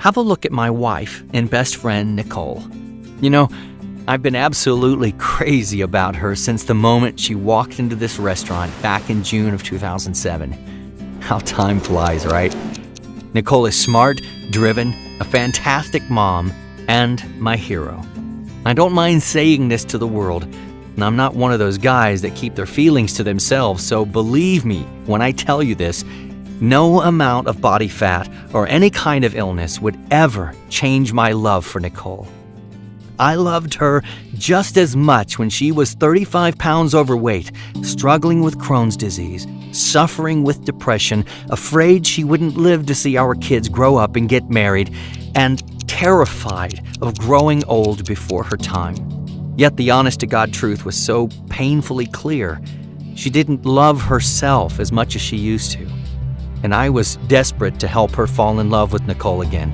have a look at my wife and best friend, Nicole. You know, I've been absolutely crazy about her since the moment she walked into this restaurant back in June of 2007. How time flies, right? Nicole is smart, driven, a fantastic mom, and my hero. I don't mind saying this to the world, and I'm not one of those guys that keep their feelings to themselves, so believe me when I tell you this, no amount of body fat or any kind of illness would ever change my love for Nicole. I loved her just as much when she was 35 pounds overweight, struggling with Crohn's disease, suffering with depression, afraid she wouldn't live to see our kids grow up and get married, and terrified of growing old before her time. Yet the honest-to-God truth was so painfully clear. She didn't love herself as much as she used to. And I was desperate to help her fall in love with Nicole again.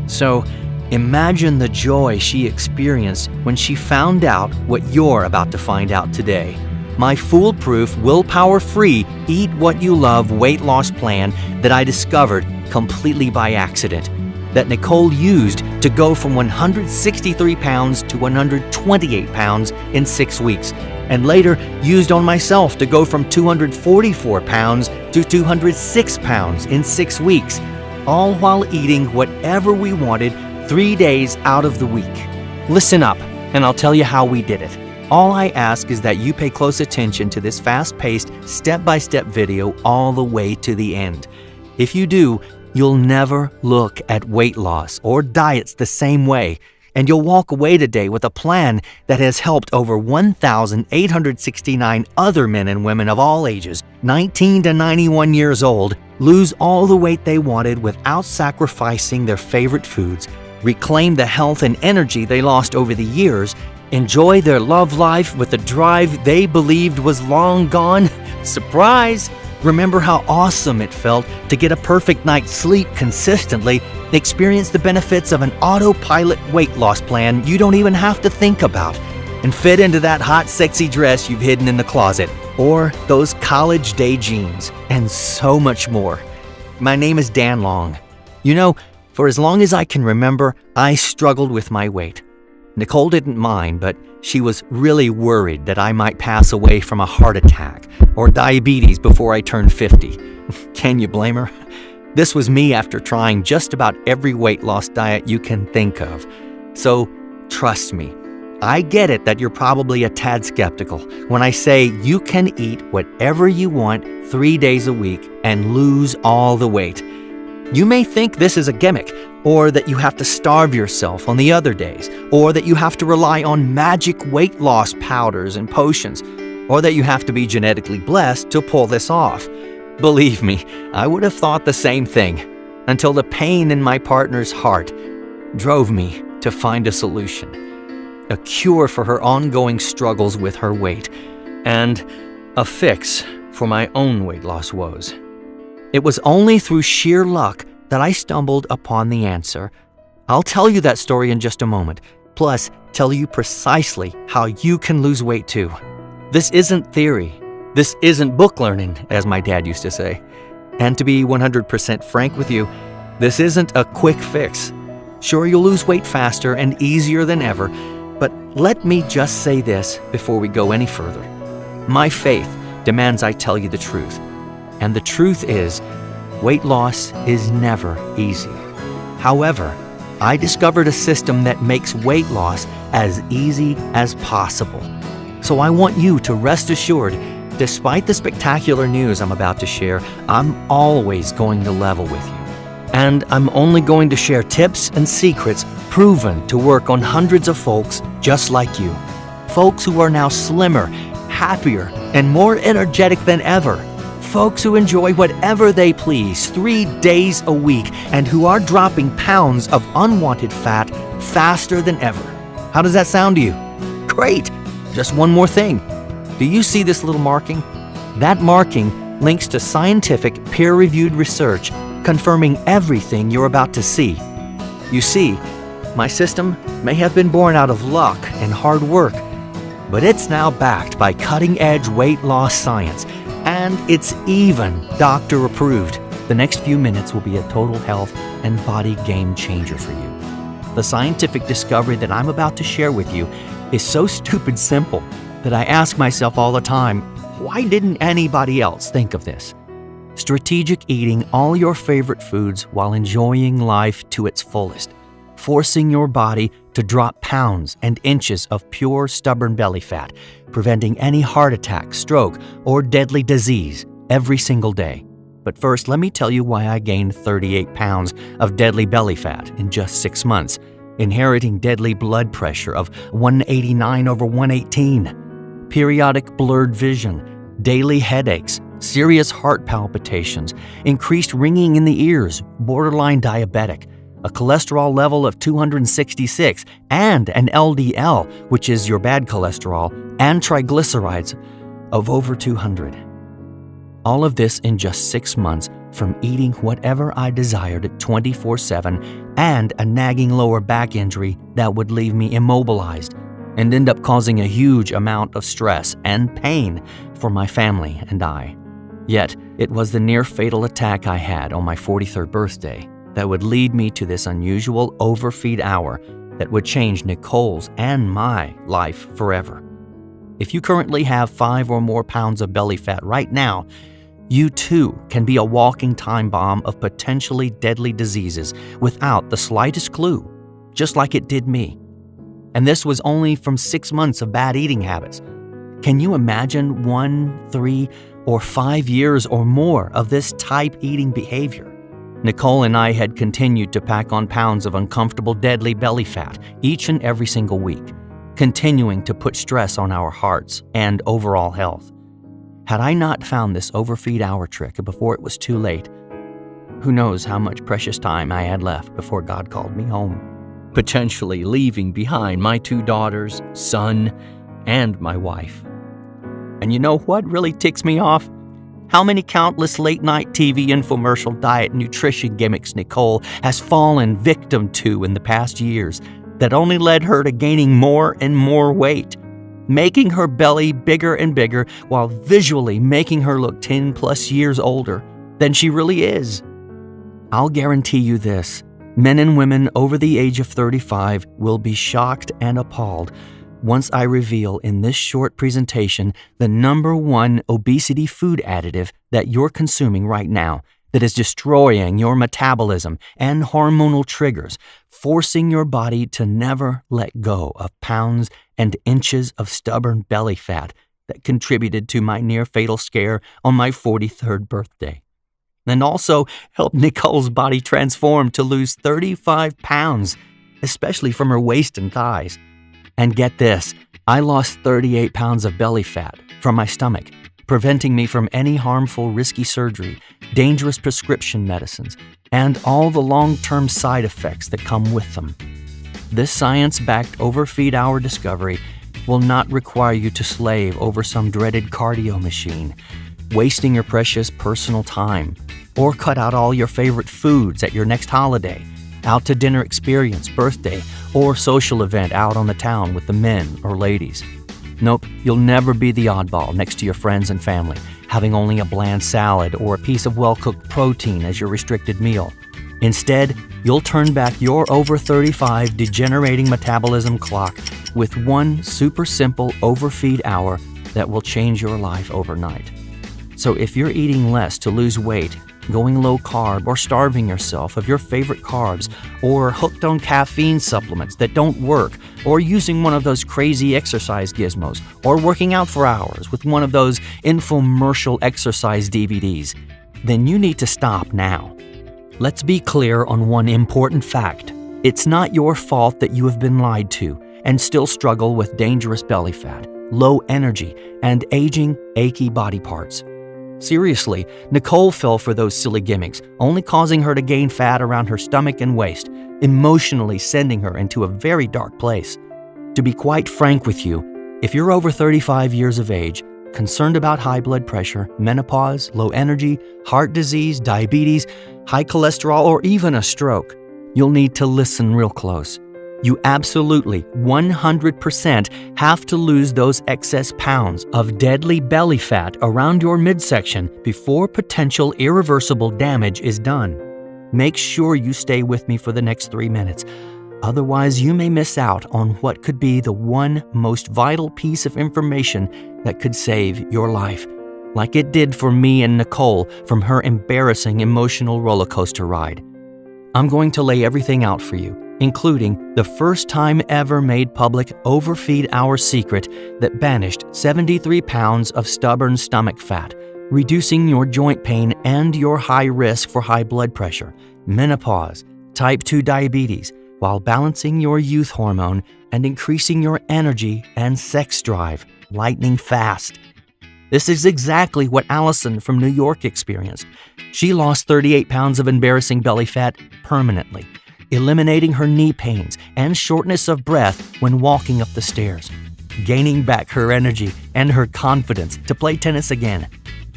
So imagine the joy she experienced when she found out what you're about to find out today. My foolproof, willpower-free, eat what you love weight loss plan that I discovered completely by accident, that Nicole used to go from 163 pounds to 128 pounds in 6 weeks, and later used on myself to go from 244 pounds to 206 pounds in 6 weeks, all while eating whatever we wanted 3 days out of the week. Listen up, and I'll tell you how we did it. All I ask is that you pay close attention to this fast-paced, step-by-step video all the way to the end. If you do, you'll never look at weight loss or diets the same way, and you'll walk away today with a plan that has helped over 1,869 other men and women of all ages, 19 to 91 years old, lose all the weight they wanted without sacrificing their favorite foods, reclaim the health and energy they lost over the years, enjoy their love life with the drive they believed was long gone. Surprise! Remember how awesome it felt to get a perfect night's sleep consistently, experience the benefits of an autopilot weight loss plan you don't even have to think about, and fit into that hot, sexy dress you've hidden in the closet, or those college day jeans, and so much more. My name is Dan Long. You know, for as long as I can remember, I struggled with my weight. Nicole didn't mind, but she was really worried that I might pass away from a heart attack or diabetes before I turned 50. Can you blame her? This was me after trying just about every weight loss diet you can think of. So trust me, I get it that you're probably a tad skeptical when I say you can eat whatever you want 3 days a week and lose all the weight. You may think this is a gimmick, or that you have to starve yourself on the other days, or that you have to rely on magic weight loss powders and potions, or that you have to be genetically blessed to pull this off. Believe me, I would have thought the same thing, until the pain in my partner's heart drove me to find a solution, a cure for her ongoing struggles with her weight, and a fix for my own weight loss woes. It was only through sheer luck that I stumbled upon the answer. I'll tell you that story in just a moment, plus tell you precisely how you can lose weight too. This isn't theory. This isn't book learning, as my dad used to say. And to be 100% frank with you, this isn't a quick fix. Sure, you'll lose weight faster and easier than ever, but let me just say this before we go any further. My faith demands I tell you the truth. And the truth is, weight loss is never easy. However, I discovered a system that makes weight loss as easy as possible. So I want you to rest assured, despite the spectacular news I'm about to share, I'm always going to level with you. And I'm only going to share tips and secrets proven to work on hundreds of folks just like you. Folks who are now slimmer, happier, and more energetic than ever. Folks who enjoy whatever they please 3 days a week and who are dropping pounds of unwanted fat faster than ever. How does that sound to you? Great! Just one more thing. Do you see this little marking? That marking links to scientific, peer-reviewed research confirming everything you're about to see. You see, my system may have been born out of luck and hard work, but it's now backed by cutting-edge weight loss science, and it's even doctor-approved. The next few minutes will be a total health and body game changer for you. The scientific discovery that I'm about to share with you is so stupid simple that I ask myself all the time, why didn't anybody else think of this? Strategic eating all your favorite foods while enjoying life to its fullest, forcing your body to drop pounds and inches of pure, stubborn belly fat, preventing any heart attack, stroke, or deadly disease every single day. But first, let me tell you why I gained 38 pounds of deadly belly fat in just 6 months, inheriting deadly blood pressure of 189/118, periodic blurred vision, daily headaches, serious heart palpitations, increased ringing in the ears, borderline diabetic, a cholesterol level of 266, and an LDL, which is your bad cholesterol, and triglycerides of over 200. All of this in just 6 months from eating whatever I desired 24/7 and a nagging lower back injury that would leave me immobilized and end up causing a huge amount of stress and pain for my family and I. Yet, it was the near-fatal attack I had on my 43rd birthday that would lead me to this unusual overfeed hour that would change Nicole's and my life forever. If you currently have 5 or more pounds of belly fat right now, you too can be a walking time bomb of potentially deadly diseases without the slightest clue, just like it did me. And this was only from 6 months of bad eating habits. Can you imagine 1, 3, or 5 years or more of this type eating behavior? Nicole and I had continued to pack on pounds of uncomfortable, deadly belly fat each and every single week, continuing to put stress on our hearts and overall health. Had I not found this overfeed hour trick before it was too late, who knows how much precious time I had left before God called me home, potentially leaving behind my 2 daughters, son, and my wife. And you know what really ticks me off? How many countless late-night TV infomercial diet nutrition gimmicks Nicole has fallen victim to in the past years that only led her to gaining more and more weight, making her belly bigger and bigger while visually making her look 10+ years older than she really is. I'll guarantee you this, men and women over the age of 35 will be shocked and appalled once I reveal in this short presentation the #1 obesity food additive that you're consuming right now that is destroying your metabolism and hormonal triggers, forcing your body to never let go of pounds and inches of stubborn belly fat that contributed to my near-fatal scare on my 43rd birthday. And also helped Nicole's body transform to lose 35 pounds, especially from her waist and thighs. And get this, I lost 38 pounds of belly fat from my stomach, preventing me from any harmful, risky surgery, dangerous prescription medicines, and all the long-term side effects that come with them. This science-backed overfeed hour discovery will not require you to slave over some dreaded cardio machine, wasting your precious personal time, or cut out all your favorite foods at your next holiday, out-to-dinner experience, birthday, or social event out on the town with the men or ladies. Nope, you'll never be the oddball next to your friends and family, having only a bland salad or a piece of well-cooked protein as your restricted meal. Instead, you'll turn back your over 35 degenerating metabolism clock with one super simple overfeed hour that will change your life overnight. So if you're eating less to lose weight, going low carb, or starving yourself of your favorite carbs, or hooked on caffeine supplements that don't work, or using one of those crazy exercise gizmos, or working out for hours with one of those infomercial exercise DVDs, then you need to stop now. Let's be clear on one important fact. It's not your fault that you have been lied to and still struggle with dangerous belly fat, low energy, and aging, achy body parts. Seriously, Nicole fell for those silly gimmicks, only causing her to gain fat around her stomach and waist, emotionally sending her into a very dark place. To be quite frank with you, if you're over 35 years of age, concerned about high blood pressure, menopause, low energy, heart disease, diabetes, high cholesterol, or even a stroke, you'll need to listen real close. You absolutely 100% have to lose those excess pounds of deadly belly fat around your midsection before potential irreversible damage is done. Make sure you stay with me for the next 3 minutes. Otherwise, you may miss out on what could be the one most vital piece of information that could save your life, like it did for me and Nicole from her embarrassing emotional roller coaster ride. I'm going to lay everything out for you, including the first time ever made public overfeed hour secret that banished 73 pounds of stubborn stomach fat, reducing your joint pain and your high risk for high blood pressure, menopause, type 2 diabetes, while balancing your youth hormone and increasing your energy and sex drive lightning fast. This is exactly what Allison from New York experienced. She lost 38 pounds of embarrassing belly fat permanently, eliminating her knee pains and shortness of breath when walking up the stairs, gaining back her energy and her confidence to play tennis again.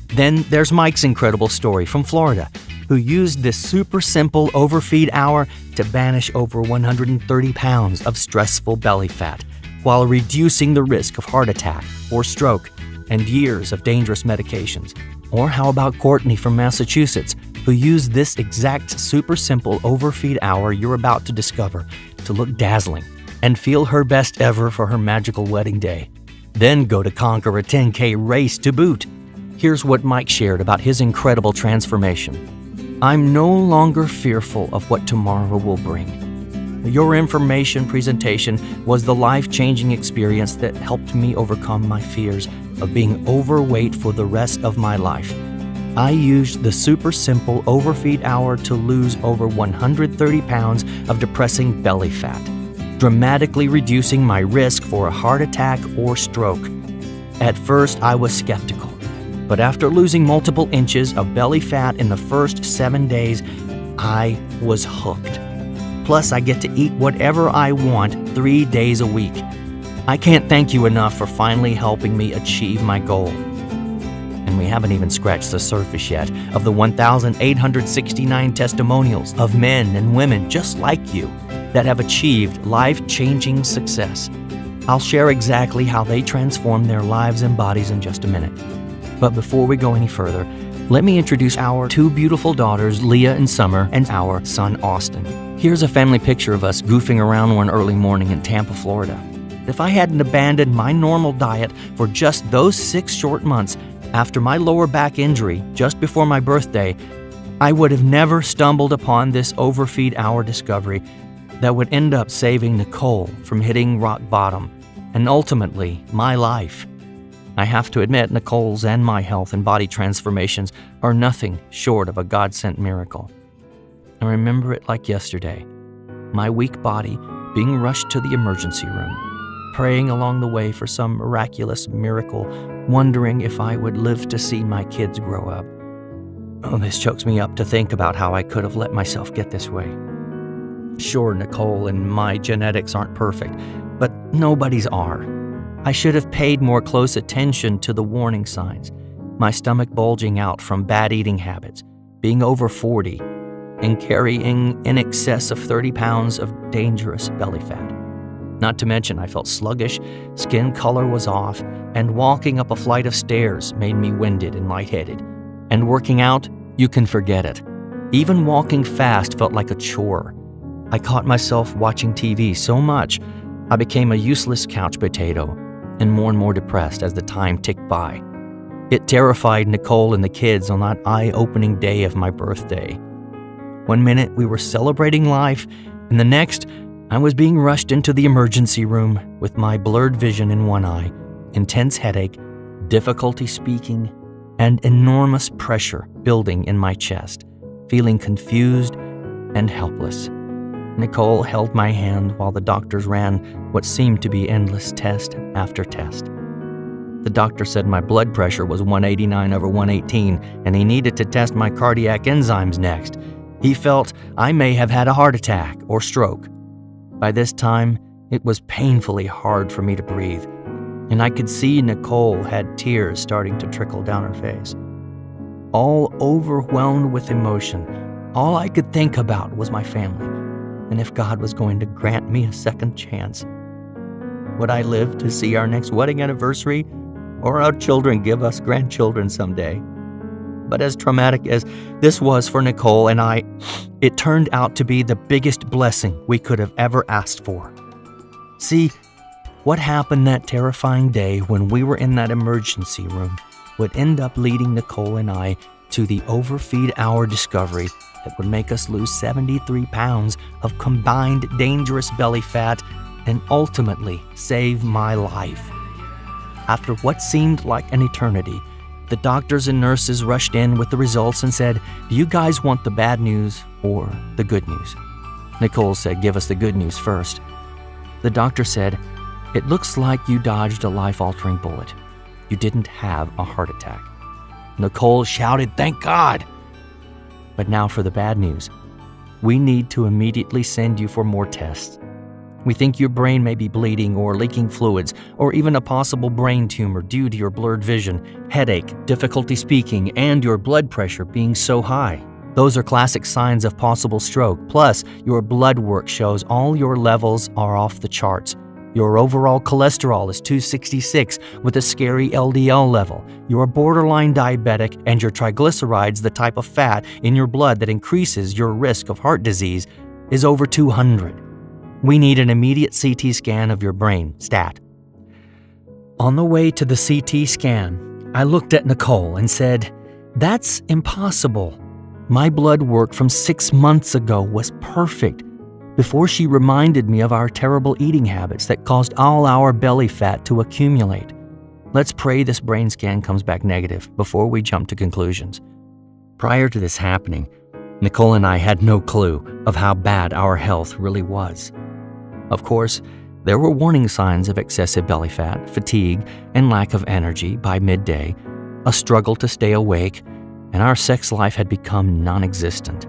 Then there's Mike's incredible story from Florida, who used this super simple overfeed hour to banish over 130 pounds of stressful belly fat while reducing the risk of heart attack or stroke and years of dangerous medications. Or how about Courtney from Massachusetts, who used this exact super simple overfeed hour you're about to discover to look dazzling and feel her best ever for her magical wedding day. Then go to conquer a 10K race to boot. Here's what Mike shared about his incredible transformation. I'm no longer fearful of what tomorrow will bring. Your information presentation was the life-changing experience that helped me overcome my fears of being overweight for the rest of my life. I used the super simple overfeed hour to lose over 130 pounds of depressing belly fat, dramatically reducing my risk for a heart attack or stroke. At first, I was skeptical, but after losing multiple inches of belly fat in the first 7 days, I was hooked. Plus, I get to eat whatever I want 3 days a week. I can't thank you enough for finally helping me achieve my goal. And we haven't even scratched the surface yet of the 1,869 testimonials of men and women just like you that have achieved life-changing success. I'll share exactly how they transform their lives and bodies in just a minute. But before we go any further, let me introduce our 2 beautiful daughters, Leah and Summer, and our son, Austin. Here's a family picture of us goofing around one early morning in Tampa, Florida. If I hadn't abandoned my normal diet for just those 6 short months after my lower back injury just before my birthday, I would have never stumbled upon this overfeed hour discovery that would end up saving Nicole from hitting rock bottom and ultimately my life. I have to admit, Nicole's and my health and body transformations are nothing short of a God-sent miracle. I remember it like yesterday, my weak body being rushed to the emergency room, praying along the way for some miraculous miracle, wondering if I would live to see my kids grow up. Oh, this chokes me up to think about how I could have let myself get this way. Sure, Nicole and my genetics aren't perfect, but nobody's are. I should have paid more close attention to the warning signs, my stomach bulging out from bad eating habits, being over 40, and carrying in excess of 30 pounds of dangerous belly fat. Not to mention I felt sluggish, skin color was off, and walking up a flight of stairs made me winded and lightheaded. And working out, you can forget it. Even walking fast felt like a chore. I caught myself watching TV so much, I became a useless couch potato, and more depressed as the time ticked by. It terrified Nicole and the kids on that eye-opening day of my birthday. One minute we were celebrating life, and the next I was being rushed into the emergency room with my blurred vision in one eye, intense headache, difficulty speaking, and enormous pressure building in my chest, feeling confused and helpless. Nicole held my hand while the doctors ran what seemed to be endless test after test. The doctor said my blood pressure was 189/118, and he needed to test my cardiac enzymes next. He felt I may have had a heart attack or stroke. By this time, it was painfully hard for me to breathe, and I could see Nicole had tears starting to trickle down her face. All overwhelmed with emotion, all I could think about was my family and if God was going to grant me a second chance. Would I live to see our next wedding anniversary, or our children give us grandchildren someday? But as traumatic as this was for Nicole and I, it turned out to be the biggest blessing we could have ever asked for. See, what happened that terrifying day when we were in that emergency room would end up leading Nicole and I to the overfeed hour discovery that would make us lose 73 pounds of combined dangerous belly fat and ultimately save my life. After what seemed like an eternity, the doctors and nurses rushed in with the results and said, "Do you guys want the bad news or the good news?" Nicole said, "Give us the good news first." The doctor said, "It looks like you dodged a life-altering bullet. You didn't have a heart attack." Nicole shouted, "Thank God!" But now for the bad news. We need to immediately send you for more tests. We think your brain may be bleeding or leaking fluids, or even a possible brain tumor due to your blurred vision, headache, difficulty speaking, and your blood pressure being so high. Those are classic signs of possible stroke. Plus, your blood work shows all your levels are off the charts. Your overall cholesterol is 266 with a scary LDL level. You're borderline diabetic, and your triglycerides, the type of fat in your blood that increases your risk of heart disease, is over 200. We need an immediate CT scan of your brain, stat. On the way to the CT scan, I looked at Nicole and said, "That's impossible. My blood work from 6 months ago was perfect," before she reminded me of our terrible eating habits that caused all our belly fat to accumulate. Let's pray this brain scan comes back negative before we jump to conclusions. Prior to this happening, Nicole and I had no clue of how bad our health really was. Of course, there were warning signs of excessive belly fat, fatigue, and lack of energy by midday, a struggle to stay awake, and our sex life had become non-existent.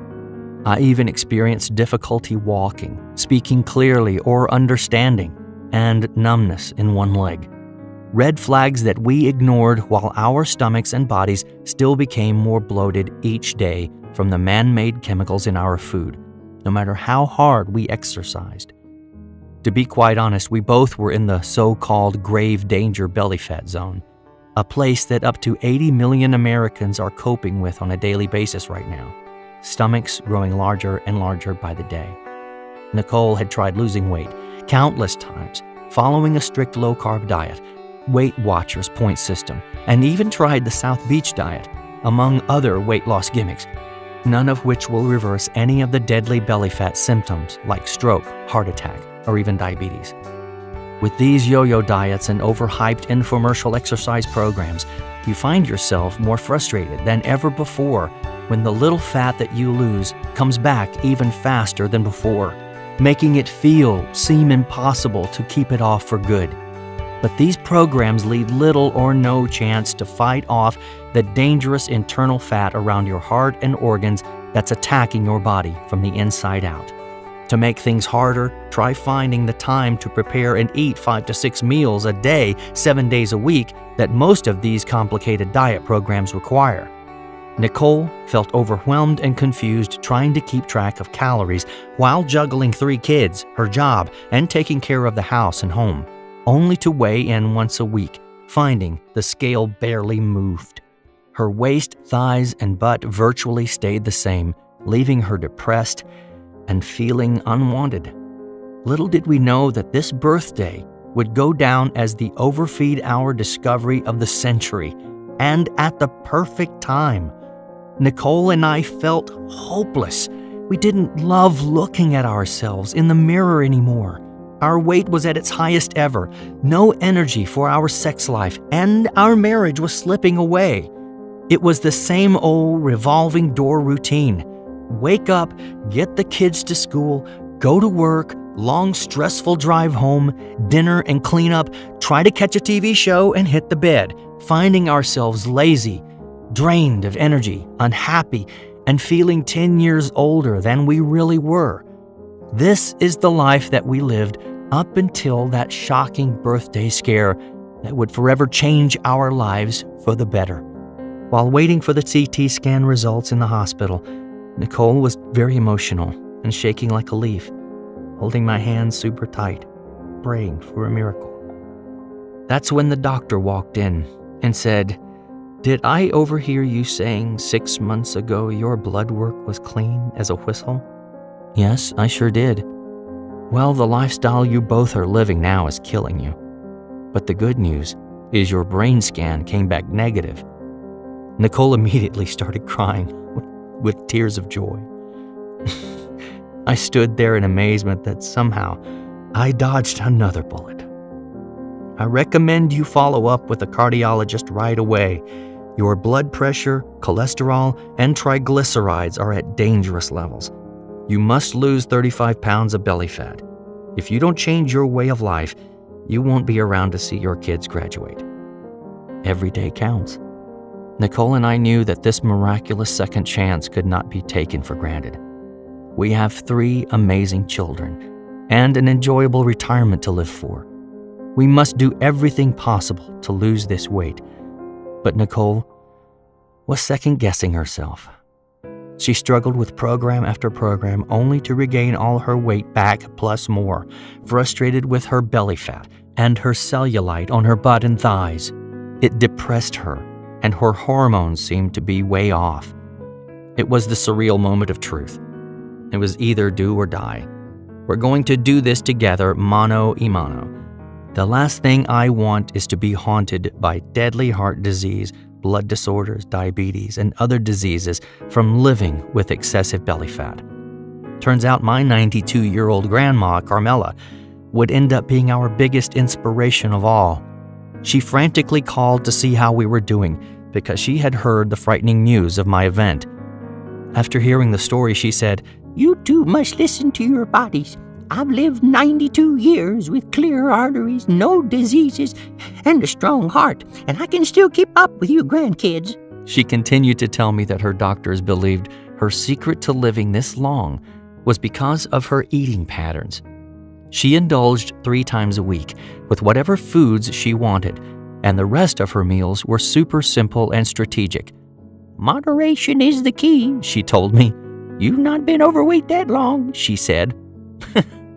I even experienced difficulty walking, speaking clearly, or understanding, and numbness in one leg. Red flags that we ignored while our stomachs and bodies still became more bloated each day from the man-made chemicals in our food, no matter how hard we exercised. To be quite honest, we both were in the so-called grave danger belly fat zone, a place that up to 80 million Americans are coping with on a daily basis right now, stomachs growing larger and larger by the day. Nicole had tried losing weight countless times, following a strict low-carb diet, Weight Watchers point system, and even tried the South Beach diet, among other weight loss gimmicks, none of which will reverse any of the deadly belly fat symptoms like stroke, heart attack, or even diabetes. With these yo-yo diets and overhyped infomercial exercise programs, you find yourself more frustrated than ever before when the little fat that you lose comes back even faster than before, making it seem impossible to keep it off for good. But these programs leave little or no chance to fight off the dangerous internal fat around your heart and organs that's attacking your body from the inside out. To make things harder, try finding the time to prepare and eat 5 to 6 meals a day, 7 days a week, that most of these complicated diet programs require. Nicole felt overwhelmed and confused trying to keep track of calories while juggling 3 kids, her job, and taking care of the house and home, only to weigh in once a week, finding the scale barely moved. Her waist, thighs, and butt virtually stayed the same, leaving her depressed and feeling unwanted. Little did we know that this birthday would go down as the overfeed hour discovery of the century, and at the perfect time. Nicole and I felt hopeless. We didn't love looking at ourselves in the mirror anymore. Our weight was at its highest ever, no energy for our sex life, and our marriage was slipping away. It was the same old revolving door routine. Wake up, get the kids to school, go to work, long stressful drive home, dinner and clean up, try to catch a TV show and hit the bed, finding ourselves lazy, drained of energy, unhappy, and feeling 10 years older than we really were. This is the life that we lived up until that shocking birthday scare that would forever change our lives for the better. While waiting for the CT scan results in the hospital, Nicole was very emotional and shaking like a leaf. holding my hands super tight, praying for a miracle. That's when the doctor walked in and said, "Did I overhear you saying 6 months ago your blood work was clean as a whistle?" "Yes, I sure did." "Well, the lifestyle you both are living now is killing you. But the good news is your brain scan came back negative." Nicole immediately started crying with tears of joy. I stood there in amazement that somehow I dodged another bullet. "I recommend you follow up with a cardiologist right away. Your blood pressure, cholesterol, and triglycerides are at dangerous levels. You must lose 35 pounds of belly fat. If you don't change your way of life, you won't be around to see your kids graduate." Every day counts. Nicole and I knew that this miraculous second chance could not be taken for granted. We have 3 amazing children and an enjoyable retirement to live for. We must do everything possible to lose this weight. But Nicole was second-guessing herself. She struggled with program after program only to regain all her weight back plus more, frustrated with her belly fat and her cellulite on her butt and thighs. It depressed her, and her hormones seemed to be way off. It was the surreal moment of truth. It was either do or die. We're going to do this together, mano a mano. The last thing I want is to be haunted by deadly heart disease, blood disorders, diabetes, and other diseases from living with excessive belly fat. Turns out my 92-year-old grandma, Carmela, would end up being our biggest inspiration of all. She frantically called to see how we were doing because she had heard the frightening news of my event. After hearing the story, she said, "You two must listen to your bodies. I've lived 92 years with clear arteries, no diseases, and a strong heart, and I can still keep up with you grandkids." She continued to tell me that her doctors believed her secret to living this long was because of her eating patterns. She indulged 3 times a week with whatever foods she wanted, and the rest of her meals were super simple and strategic. "Moderation is the key," she told me. "You've not been overweight that long," she said.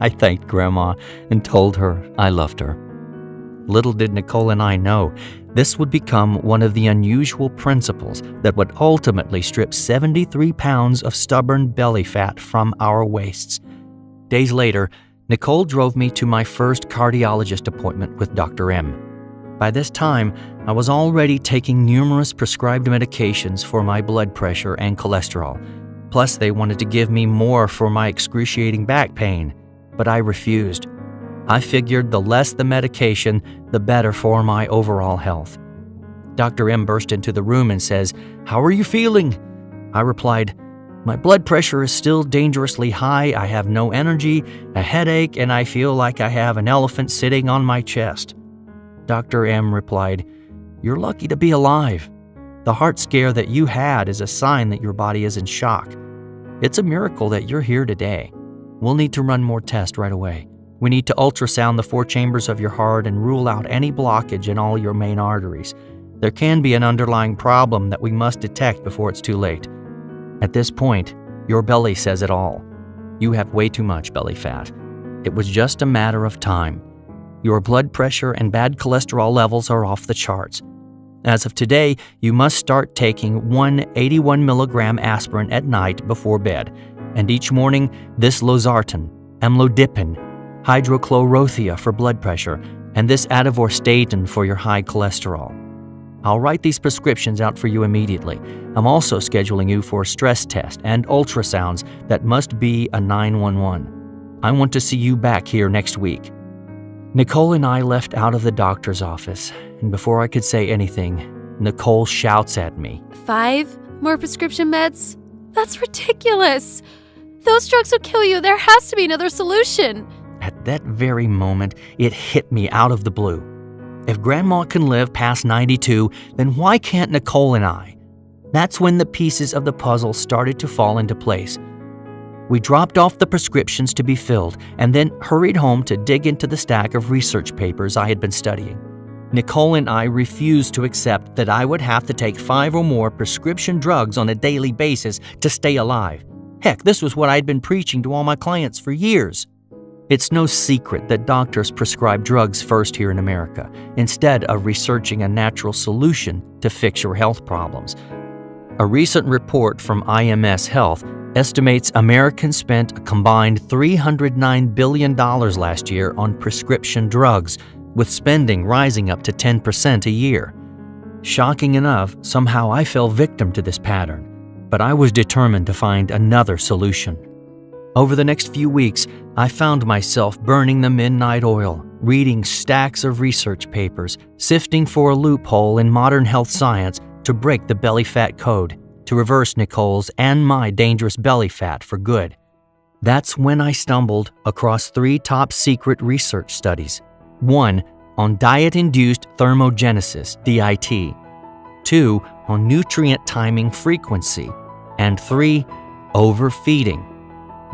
I thanked Grandma and told her I loved her. Little did Nicole and I know this would become one of the unusual principles that would ultimately strip 73 pounds of stubborn belly fat from our waists. Days later, Nicole drove me to my first cardiologist appointment with Dr. M. By this time, I was already taking numerous prescribed medications for my blood pressure and cholesterol. Plus, they wanted to give me more for my excruciating back pain, but I refused. I figured the less the medication, the better for my overall health. Dr. M burst into the room and says, "How are you feeling?" I replied, "My blood pressure is still dangerously high, I have no energy, a headache, and I feel like I have an elephant sitting on my chest." Dr. M replied, "You're lucky to be alive. The heart scare that you had is a sign that your body is in shock. It's a miracle that you're here today. We'll need to run more tests right away. We need to ultrasound the 4 chambers of your heart and rule out any blockage in all your main arteries. There can be an underlying problem that we must detect before it's too late. At this point, your belly says it all. You have way too much belly fat. It was just a matter of time. Your blood pressure and bad cholesterol levels are off the charts. As of today, you must start taking 1 81 milligram aspirin at night before bed, and each morning this losartan, amlodipine, hydrochlorothia for blood pressure, and this atorvastatin for your high cholesterol. I'll write these prescriptions out for you immediately. I'm also scheduling you for a stress test and ultrasounds that must be a 911. I want to see you back here next week." Nicole and I left out of the doctor's office, and before I could say anything, Nicole shouts at me, 5 more prescription meds? That's ridiculous. Those drugs will kill you. There has to be another solution. At that very moment, it hit me out of the blue. If Grandma can live past 92, then why can't Nicole and I? That's when the pieces of the puzzle started to fall into place. We dropped off the prescriptions to be filled and then hurried home to dig into the stack of research papers I had been studying. Nicole and I refused to accept that I would have to take 5 or more prescription drugs on a daily basis to stay alive. Heck, this was what I'd been preaching to all my clients for years. It's no secret that doctors prescribe drugs first here in America, instead of researching a natural solution to fix your health problems. A recent report from IMS Health estimates Americans spent a combined $309 billion last year on prescription drugs, with spending rising up to 10% a year. Shocking enough, somehow I fell victim to this pattern, but I was determined to find another solution. Over the next few weeks, I found myself burning the midnight oil, reading stacks of research papers, sifting for a loophole in modern health science to break the belly fat code, to reverse Nicole's and my dangerous belly fat for good. That's when I stumbled across 3 top-secret research studies. 1 on diet-induced thermogenesis, DIT. 2 on nutrient timing frequency. And 3, overfeeding.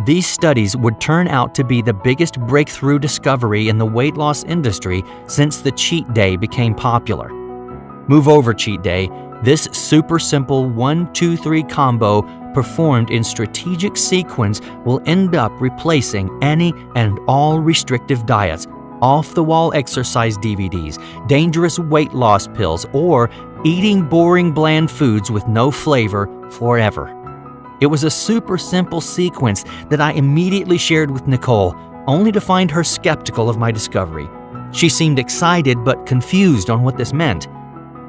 These studies would turn out to be the biggest breakthrough discovery in the weight loss industry since the cheat day became popular. Move over, cheat day. This super simple 1-2-3 combo performed in strategic sequence will end up replacing any and all restrictive diets, off-the-wall exercise DVDs, dangerous weight loss pills, or eating boring bland foods with no flavor forever. It was a super simple sequence that I immediately shared with Nicole, only to find her skeptical of my discovery. She seemed excited but confused on what this meant.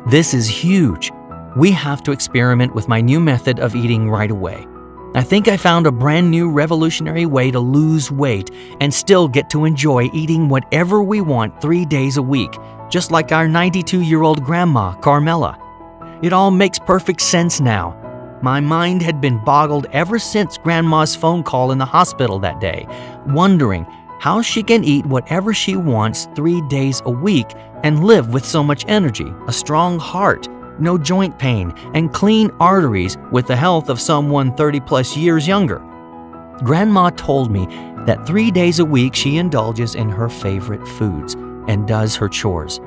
This is huge. We have to experiment with my new method of eating right away. I think I found a brand new revolutionary way to lose weight and still get to enjoy eating whatever we want 3 days a week, just like our 92-year-old grandma, Carmela. It all makes perfect sense now. My mind had been boggled ever since Grandma's phone call in the hospital that day, wondering how she can eat whatever she wants 3 days a week and live with so much energy, a strong heart, no joint pain, and clean arteries with the health of someone 30-plus years younger. Grandma told me that 3 days a week she indulges in her favorite foods and does her chores.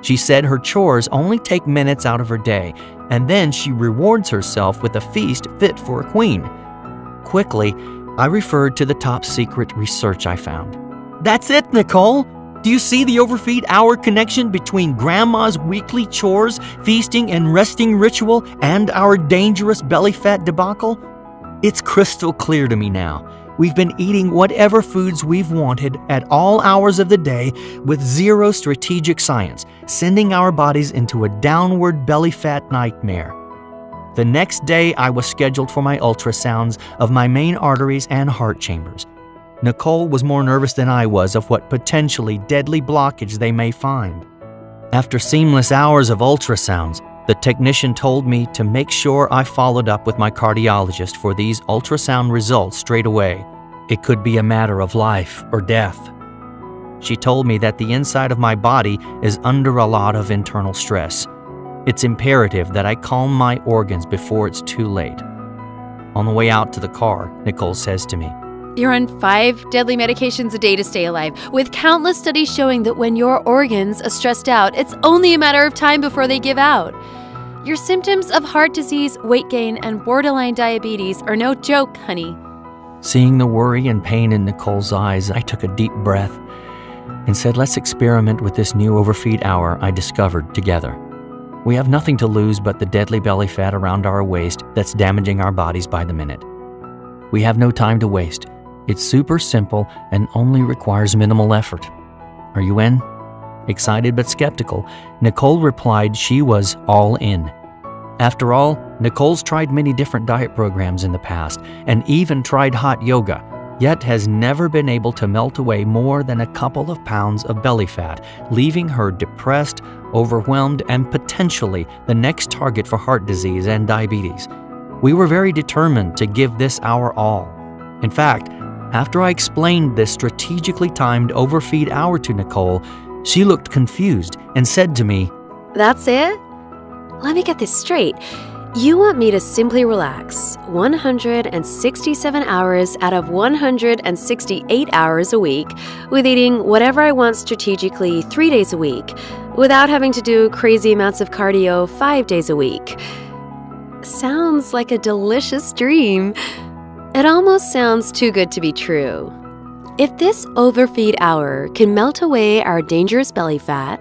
She said her chores only take minutes out of her day, and then she rewards herself with a feast fit for a queen. Quickly, I referred to the top-secret research I found. That's it, Nicole! Do you see the overfeed hour connection between Grandma's weekly chores, feasting and resting ritual, and our dangerous belly fat debacle? It's crystal clear to me now. We've been eating whatever foods we've wanted at all hours of the day with zero strategic science, sending our bodies into a downward belly fat nightmare. The next day, I was scheduled for my ultrasounds of my main arteries and heart chambers. Nicole was more nervous than I was of what potentially deadly blockage they may find. After seamless hours of ultrasounds, the technician told me to make sure I followed up with my cardiologist for these ultrasound results straight away. It could be a matter of life or death. She told me that the inside of my body is under a lot of internal stress. It's imperative that I calm my organs before it's too late. On the way out to the car, Nicole says to me, You're on 5 deadly medications a day to stay alive, with countless studies showing that when your organs are stressed out, it's only a matter of time before they give out. Your symptoms of heart disease, weight gain, and borderline diabetes are no joke, honey. Seeing the worry and pain in Nicole's eyes, I took a deep breath and said, let's experiment with this new overfeed hour I discovered together. We have nothing to lose but the deadly belly fat around our waist that's damaging our bodies by the minute. We have no time to waste. It's super simple and only requires minimal effort. Are you in? Excited but skeptical, Nicole replied she was all in. After all, Nicole's tried many different diet programs in the past and even tried hot yoga, yet has never been able to melt away more than a couple of pounds of belly fat, leaving her depressed, overwhelmed, and potentially the next target for heart disease and diabetes. We were very determined to give this our all. In fact, after I explained this strategically timed overfeed hour to Nicole, she looked confused and said to me, That's it? Let me get this straight. You want me to simply relax 167 hours out of 168 hours a week with eating whatever I want strategically 3 days a week without having to do crazy amounts of cardio 5 days a week. Sounds like a delicious dream. It almost sounds too good to be true. If this overfeed hour can melt away our dangerous belly fat,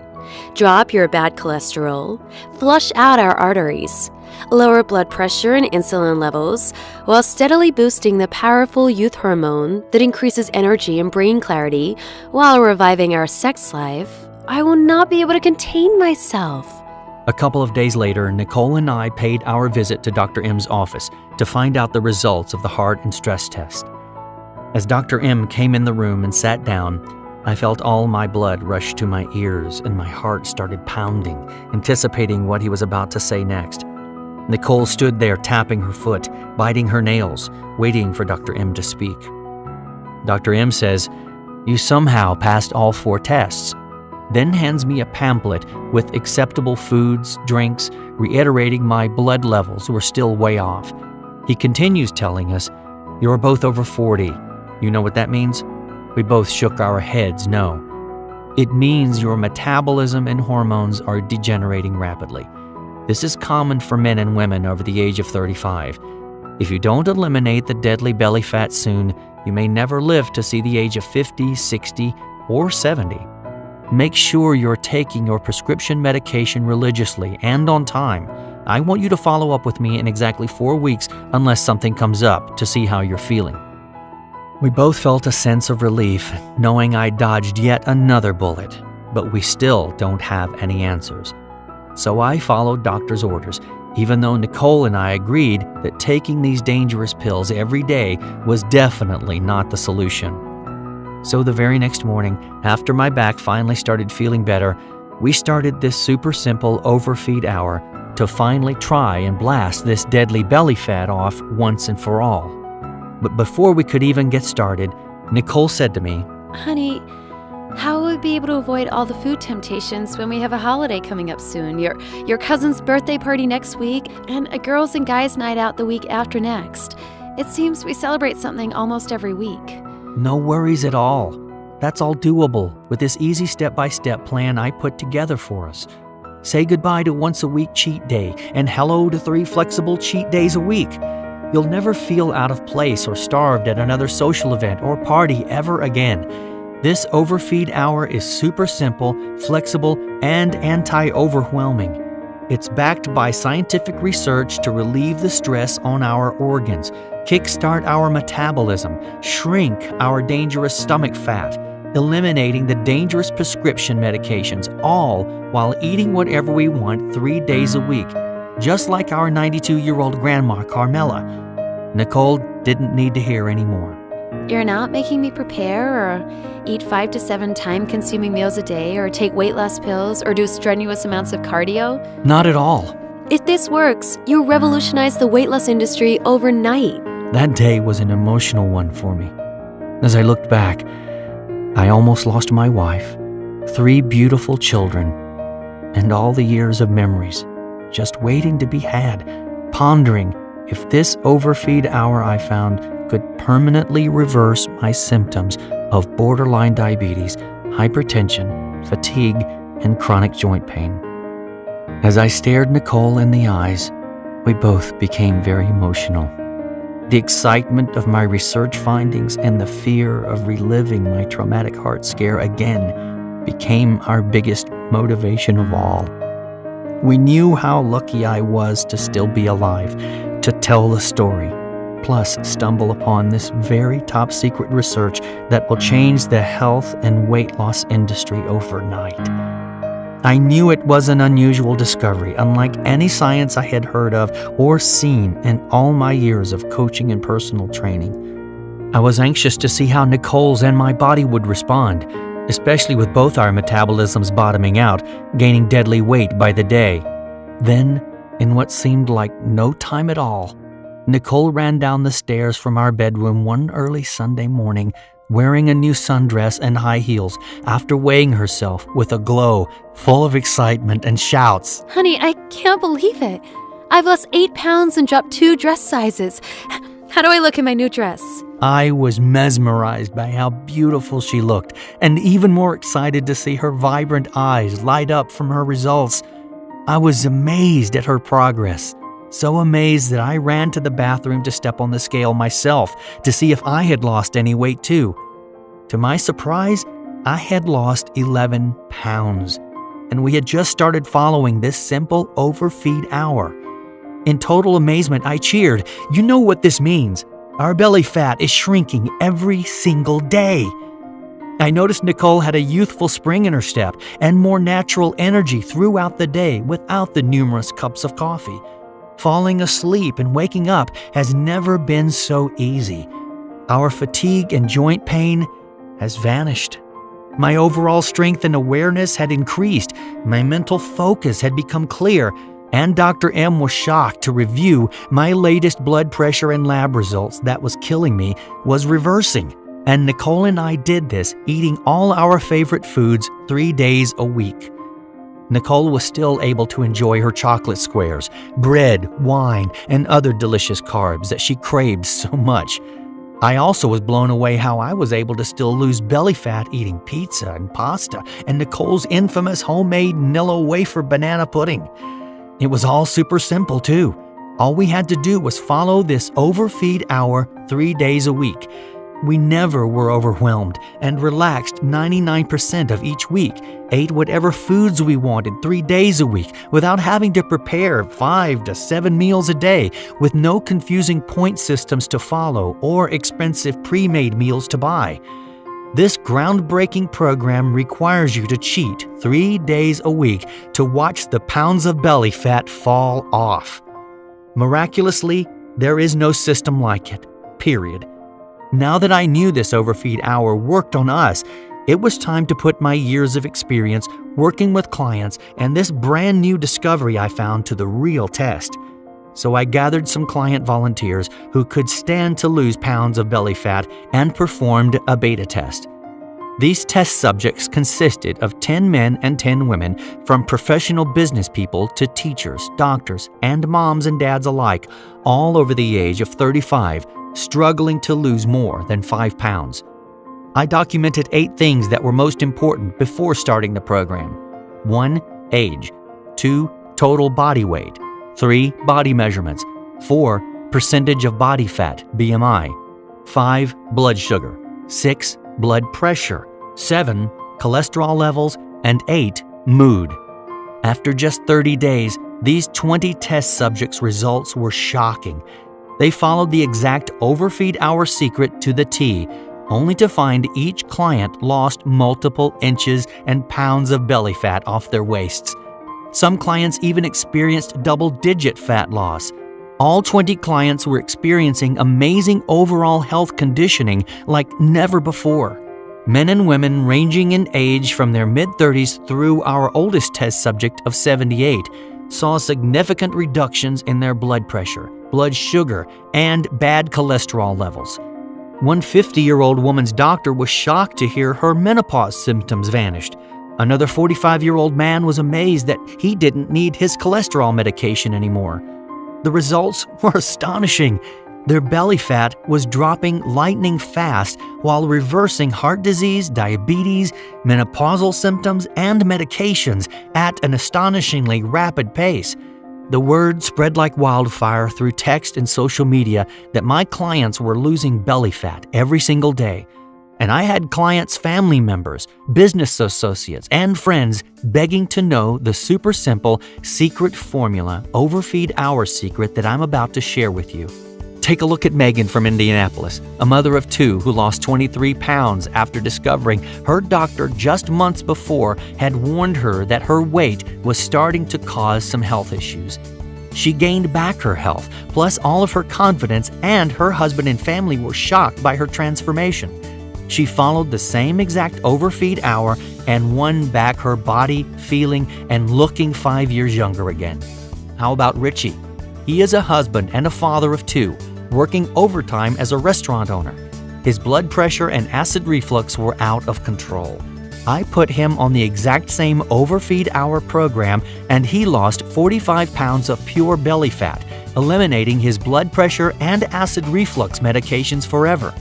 drop your bad cholesterol, flush out our arteries, lower blood pressure and insulin levels, while steadily boosting the powerful youth hormone that increases energy and brain clarity while reviving our sex life, I will not be able to contain myself. A couple of days later, Nicole and I paid our visit to Dr. M's office to find out the results of the heart and stress test. As Dr. M came in the room and sat down, I felt all my blood rush to my ears and my heart started pounding, anticipating what he was about to say next. Nicole stood there tapping her foot, biting her nails, waiting for Dr. M to speak. Dr. M says, "You somehow passed all 4 tests," then hands me a pamphlet with acceptable foods, drinks, reiterating my blood levels were still way off. He continues telling us, "You're both over 40. You know what that means?" We both shook our heads no. It means your metabolism and hormones are degenerating rapidly. This is common for men and women over the age of 35. If you don't eliminate the deadly belly fat soon, you may never live to see the age of 50, 60, or 70. Make sure you're taking your prescription medication religiously and on time. I want you to follow up with me in exactly 4 weeks unless something comes up to see how you're feeling. We both felt a sense of relief, knowing I dodged yet another bullet, but we still don't have any answers. So I followed doctor's orders, even though Nicole and I agreed that taking these dangerous pills every day was definitely not the solution. So the very next morning, after my back finally started feeling better, we started this super simple overfeed hour to finally try and blast this deadly belly fat off once and for all. But before we could even get started, Nicole said to me, Honey, how will we be able to avoid all the food temptations when we have a holiday coming up soon? Your cousin's birthday party next week and a girls and guys night out the week after next. It seems we celebrate something almost every week. No worries at all. That's all doable with this easy step-by-step plan I put together for us. Say goodbye to once-a-week cheat day and hello to 3 flexible cheat days a week. You'll never feel out of place or starved at another social event or party ever again. This overfeed hour is super simple, flexible, and anti-overwhelming. It's backed by scientific research to relieve the stress on our organs, kickstart our metabolism, shrink our dangerous stomach fat, eliminating the dangerous prescription medications, all while eating whatever we want 3 days a week, just like our 92-year-old grandma, Carmela. Nicole didn't need to hear any more. You're not making me prepare or eat 5 to 7 time-consuming meals a day or take weight loss pills or do strenuous amounts of cardio? Not at all. If this works, you'll revolutionize the weight loss industry overnight. That day was an emotional one for me. As I looked back, I almost lost my wife, 3 beautiful children, and all the years of memories just waiting to be had, pondering if this overfeed hour I found could permanently reverse my symptoms of borderline diabetes, hypertension, fatigue, and chronic joint pain. As I stared Nicole in the eyes, we both became very emotional. The excitement of my research findings and the fear of reliving my traumatic heart scare again became our biggest motivation of all. We knew how lucky I was to still be alive, to tell the story, plus stumble upon this very top-secret research that will change the health and weight loss industry overnight. I knew it was an unusual discovery, unlike any science I had heard of or seen in all my years of coaching and personal training. I was anxious to see how Nicole's and my body would respond, especially with both our metabolisms bottoming out, gaining deadly weight by the day. Then, in what seemed like no time at all, Nicole ran down the stairs from our bedroom one early Sunday morning, wearing a new sundress and high heels, after weighing herself with a glow full of excitement and shouts. Honey, I can't believe it. I've lost 8 pounds and dropped 2 dress sizes. How do I look in my new dress? I was mesmerized by how beautiful she looked, and even more excited to see her vibrant eyes light up from her results. I was amazed at her progress. So amazed that I ran to the bathroom to step on the scale myself to see if I had lost any weight too. To my surprise, I had lost 11 pounds, and we had just started following this simple overfeed hour. In total amazement, I cheered. You know what this means. Our belly fat is shrinking every single day. I noticed Nicole had a youthful spring in her step and more natural energy throughout the day without the numerous cups of coffee. Falling asleep and waking up has never been so easy. Our fatigue and joint pain has vanished. My overall strength and awareness had increased, my mental focus had become clear, and Dr. M was shocked to review my latest blood pressure and lab results that was killing me was reversing. And Nicole and I did this eating all our favorite foods 3 days a week. Nicole was still able to enjoy her chocolate squares, bread, wine, and other delicious carbs that she craved so much. I also was blown away how I was able to still lose belly fat eating pizza and pasta and Nicole's infamous homemade Nilla wafer banana pudding. It was all super simple too. All we had to do was follow this overfeed hour 3 days a week. We never were overwhelmed and relaxed 99% of each week, ate whatever foods we wanted 3 days a week without having to prepare 5 to 7 meals a day, with no confusing point systems to follow or expensive pre-made meals to buy. This groundbreaking program requires you to cheat 3 days a week to watch the pounds of belly fat fall off. Miraculously, there is no system like it, period. Now that I knew this overfeed hour worked on us, it was time to put my years of experience working with clients and this brand new discovery I found to the real test. So I gathered some client volunteers who could stand to lose pounds of belly fat and performed a beta test. These test subjects consisted of 10 men and 10 women, from professional business people to teachers, doctors, and moms and dads alike, all over the age of 35, struggling to lose more than 5 pounds. I documented 8 things that were most important before starting the program. 1. Age. 2. Total body weight. 3. Body measurements. 4. Percentage of body fat, BMI. 5. Blood sugar. 6. Blood pressure. 7. Cholesterol levels. And 8. Mood. After just 30 days, these 20 test subjects' results were shocking. They followed the exact overfeed hour secret to the T, only to find each client lost multiple inches and pounds of belly fat off their waists. Some clients even experienced double-digit fat loss. All 20 clients were experiencing amazing overall health conditioning like never before. Men and women ranging in age from their mid-30s through our oldest test subject of 78 saw significant reductions in their blood pressure, blood sugar, and bad cholesterol levels. One 50-year-old woman's doctor was shocked to hear her menopause symptoms vanished. Another 45-year-old man was amazed that he didn't need his cholesterol medication anymore. The results were astonishing. Their belly fat was dropping lightning fast while reversing heart disease, diabetes, menopausal symptoms, and medications at an astonishingly rapid pace. The word spread like wildfire through text and social media that my clients were losing belly fat every single day. And I had clients' family members, business associates, and friends begging to know the super simple secret formula, overfeed hour secret that I'm about to share with you. Take a look at Megan from Indianapolis, a mother of 2 who lost 23 pounds after discovering her doctor just months before had warned her that her weight was starting to cause some health issues. She gained back her health, plus all of her confidence, and her husband and family were shocked by her transformation. She followed the same exact overfeed hour and won back her body, feeling, and looking 5 years younger again. How about Richie? He is a husband and a father of 2, working overtime as a restaurant owner. His blood pressure and acid reflux were out of control. I put him on the exact same overfeed hour program, and he lost 45 pounds of pure belly fat, eliminating his blood pressure and acid reflux medications forever.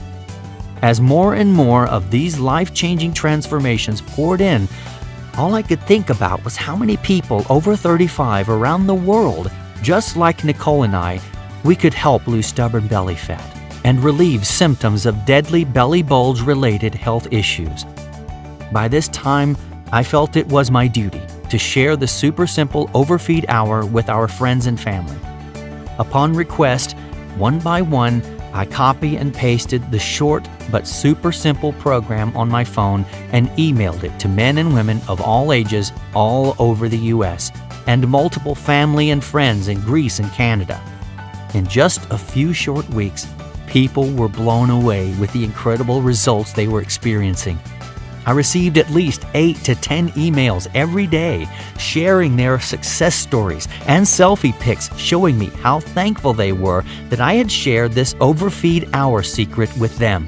As more and more of these life-changing transformations poured in, all I could think about was how many people over 35 around the world, just like Nicole and I, we could help lose stubborn belly fat. and relieve symptoms of deadly belly bulge-related health issues. By this time, I felt it was my duty to share the super simple Overfeed Hour with our friends and family. Upon request, one by one, I copy and pasted the short but super simple program on my phone and emailed it to men and women of all ages all over the U.S. and multiple family and friends in Greece and Canada. In just a few short weeks, people were blown away with the incredible results they were experiencing. I received at least 8 to 10 emails every day sharing their success stories and selfie pics showing me how thankful they were that I had shared this Overfeed Hour secret with them.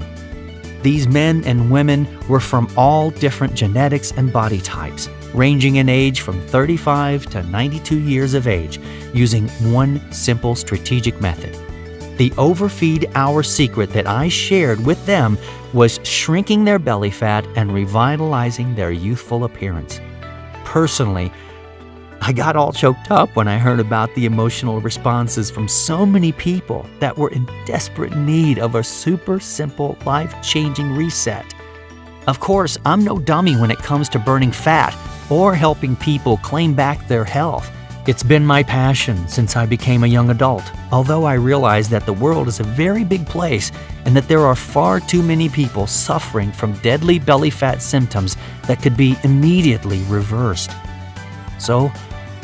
These men and women were from all different genetics and body types, ranging in age from 35 to 92 years of age, using one simple strategic method. The Overfeed Hour secret that I shared with them was shrinking their belly fat and revitalizing their youthful appearance. Personally, I got all choked up when I heard about the emotional responses from so many people that were in desperate need of a super simple, life-changing reset. Of course, I'm no dummy when it comes to burning fat or helping people claim back their health. It's been my passion since I became a young adult, although I realize that the world is a very big place and that there are far too many people suffering from deadly belly fat symptoms that could be immediately reversed. So,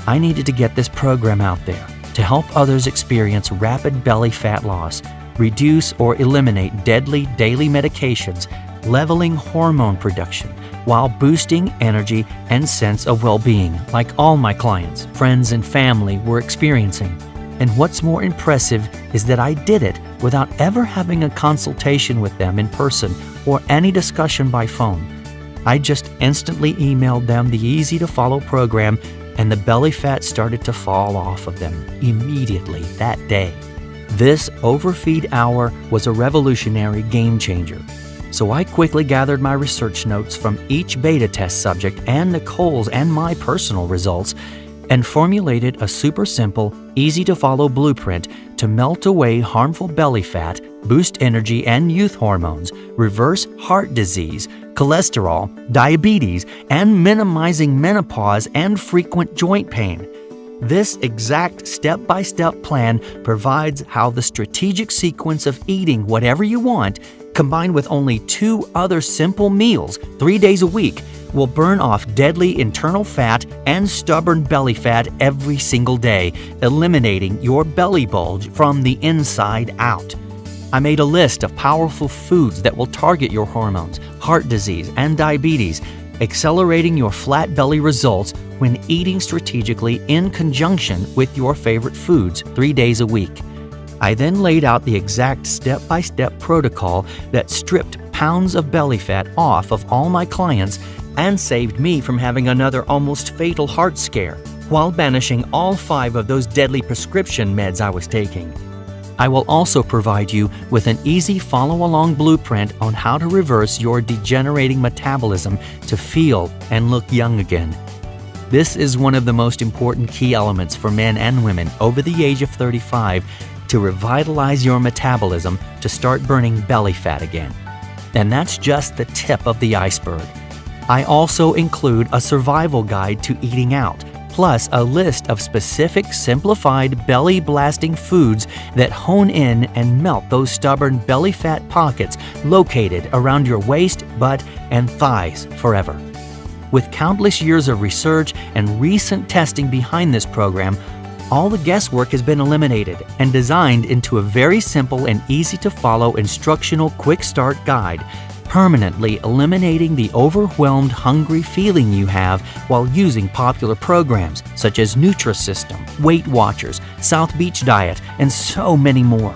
I needed to get this program out there to help others experience rapid belly fat loss, reduce or eliminate deadly daily medications, leveling hormone production, while boosting energy and sense of well-being like all my clients, friends, and family were experiencing. And what's more impressive is that I did it without ever having a consultation with them in person or any discussion by phone. I just instantly emailed them the easy-to-follow program, and the belly fat started to fall off of them immediately that day. This Overfeed Hour was a revolutionary game changer. So I quickly gathered my research notes from each beta test subject and Nicole's and my personal results and formulated a super simple, easy-to-follow blueprint to melt away harmful belly fat, boost energy and youth hormones, reverse heart disease, cholesterol, diabetes, and minimizing menopause and frequent joint pain. This exact step-by-step plan provides how the strategic sequence of eating whatever you want, combined with only 2 other simple meals 3 days a week, will burn off deadly internal fat and stubborn belly fat every single day, eliminating your belly bulge from the inside out. I made a list of powerful foods that will target your hormones, heart disease, and diabetes, accelerating your flat belly results when eating strategically in conjunction with your favorite foods 3 days a week. I then laid out the exact step-by-step protocol that stripped pounds of belly fat off of all my clients and saved me from having another almost fatal heart scare, while banishing all 5 of those deadly prescription meds I was taking. I will also provide you with an easy follow-along blueprint on how to reverse your degenerating metabolism to feel and look young again. This is one of the most important key elements for men and women over the age of 35 to revitalize your metabolism to start burning belly fat again. And that's just the tip of the iceberg. I also include a survival guide to eating out, plus a list of specific simplified belly-blasting foods that hone in and melt those stubborn belly fat pockets located around your waist, butt, and thighs forever. With countless years of research and recent testing behind this program, all the guesswork has been eliminated and designed into a very simple and easy-to-follow instructional quick start guide, permanently eliminating the overwhelmed, hungry feeling you have while using popular programs such as Nutrisystem, Weight Watchers, South Beach Diet, and so many more.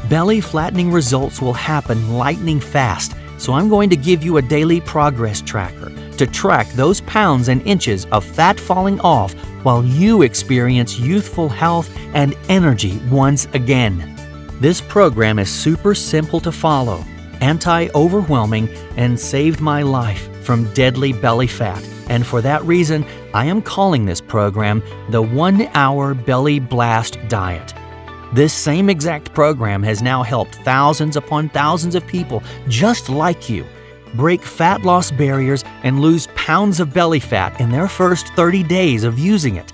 Belly flattening results will happen lightning fast, so I'm going to give you a daily progress tracker to track those pounds and inches of fat falling off while you experience youthful health and energy once again. This program is super simple to follow, anti-overwhelming, and saved my life from deadly belly fat. And for that reason, I am calling this program the 1 Hour Belly Blast Diet. This same exact program has now helped thousands upon thousands of people just like you break fat loss barriers and lose pounds of belly fat in their first 30 days of using it.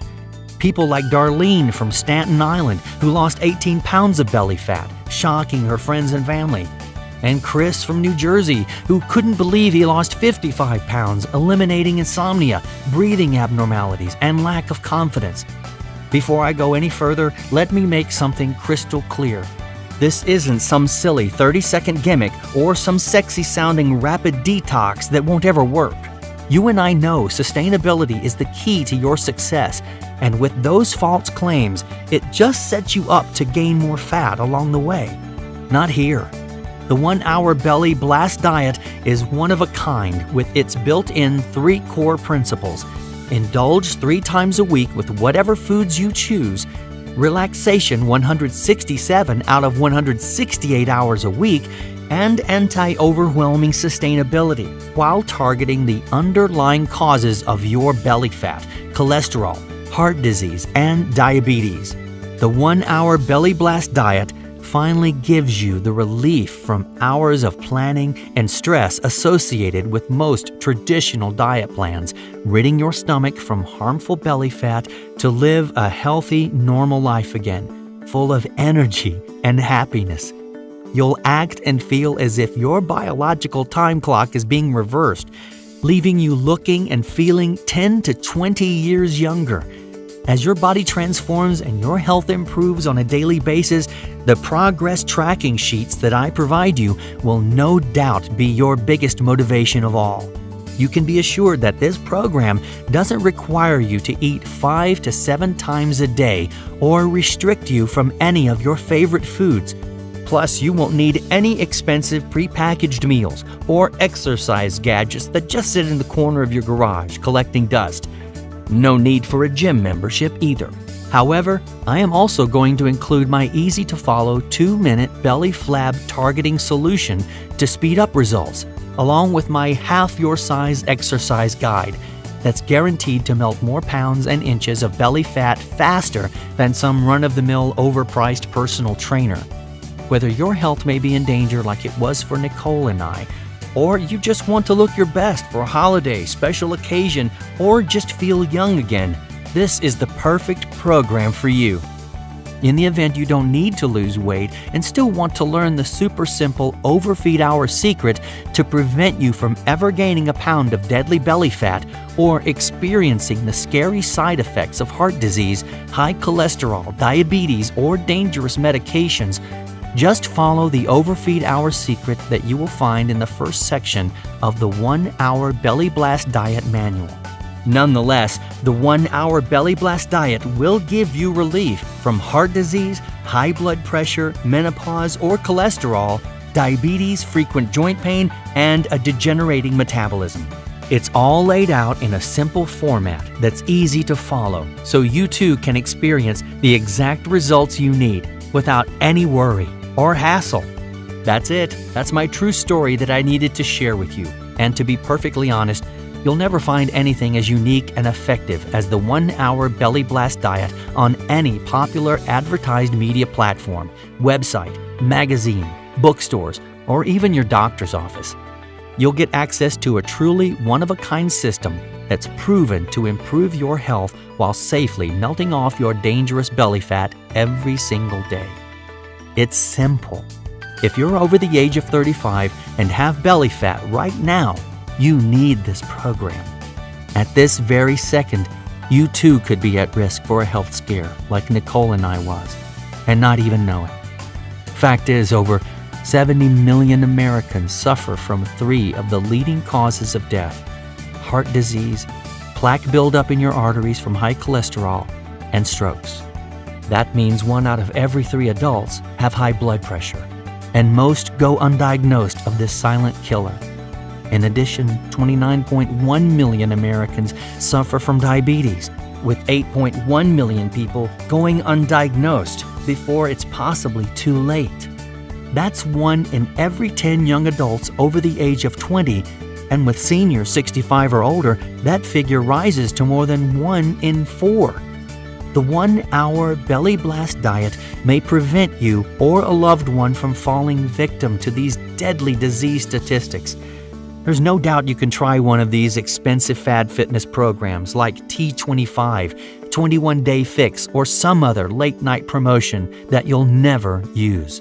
People like Darlene from Staten Island, who lost 18 pounds of belly fat, shocking her friends and family. And Chris from New Jersey, who couldn't believe he lost 55 pounds, eliminating insomnia, breathing abnormalities, and lack of confidence. Before I go any further, let me make something crystal clear. This isn't some silly 30-second gimmick or some sexy-sounding rapid detox that won't ever work. You and I know sustainability is the key to your success, and with those false claims, it just sets you up to gain more fat along the way. Not here. The 1 Hour Belly Blast Diet is one of a kind with its built-in 3 core principles. Indulge 3 times a week with whatever foods you choose, relaxation 167 out of 168 hours a week, and anti-overwhelming sustainability while targeting the underlying causes of your belly fat, cholesterol, heart disease, and diabetes. The 1 Hour Belly Blast Diet finally gives you the relief from hours of planning and stress associated with most traditional diet plans, ridding your stomach from harmful belly fat to live a healthy, normal life again, full of energy and happiness. You'll act and feel as if your biological time clock is being reversed, leaving you looking and feeling 10 to 20 years younger. As your body transforms and your health improves on a daily basis, the progress tracking sheets that I provide you will no doubt be your biggest motivation of all. You can be assured that this program doesn't require you to eat 5 to 7 times a day or restrict you from any of your favorite foods. Plus, you won't need any expensive prepackaged meals or exercise gadgets that just sit in the corner of your garage collecting dust. No need for a gym membership either. However, I am also going to include my easy-to-follow 2-minute belly flab targeting solution to speed up results, along with my half-your-size exercise guide that's guaranteed to melt more pounds and inches of belly fat faster than some run-of-the-mill overpriced personal trainer. Whether your health may be in danger like it was for Nicole and I, or you just want to look your best for a holiday, special occasion, or just feel young again, this is the perfect program for you. In the event you don't need to lose weight and still want to learn the super simple Overfeed Hour secret to prevent you from ever gaining a pound of deadly belly fat or experiencing the scary side effects of heart disease, high cholesterol, diabetes, or dangerous medications, just follow the Overfeed Hour secret that you will find in the first section of the 1 Hour Belly Blast Diet Manual. Nonetheless, the 1 Hour Belly Blast Diet will give you relief from heart disease, high blood pressure, menopause or cholesterol, diabetes, frequent joint pain, and a degenerating metabolism. It's all laid out in a simple format that's easy to follow, so you too can experience the exact results you need without any worry or hassle. That's it. That's my true story that I needed to share with you. And to be perfectly honest, you'll never find anything as unique and effective as the 1 Hour Belly Blast Diet on any popular advertised media platform, website, magazine, bookstores, or even your doctor's office. You'll get access to a truly one-of-a-kind system that's proven to improve your health while safely melting off your dangerous belly fat every single day. It's simple. If you're over the age of 35 and have belly fat right now, you need this program. At this very second, you too could be at risk for a health scare like Nicole and I was, and not even know it. Fact is, over 70 million Americans suffer from 3 of the leading causes of death: heart disease, plaque buildup in your arteries from high cholesterol, and strokes. That means 1 out of every 3 adults have high blood pressure, and most go undiagnosed of this silent killer. In addition, 29.1 million Americans suffer from diabetes, with 8.1 million people going undiagnosed before it's possibly too late. That's 1 in every 10 young adults over the age of 20, and with seniors 65 or older, that figure rises to more than 1 in 4. The 1-hour belly blast diet may prevent you or a loved one from falling victim to these deadly disease statistics. There's no doubt you can try one of these expensive fad fitness programs like T25, 21 Day Fix, or some other late-night promotion that you'll never use.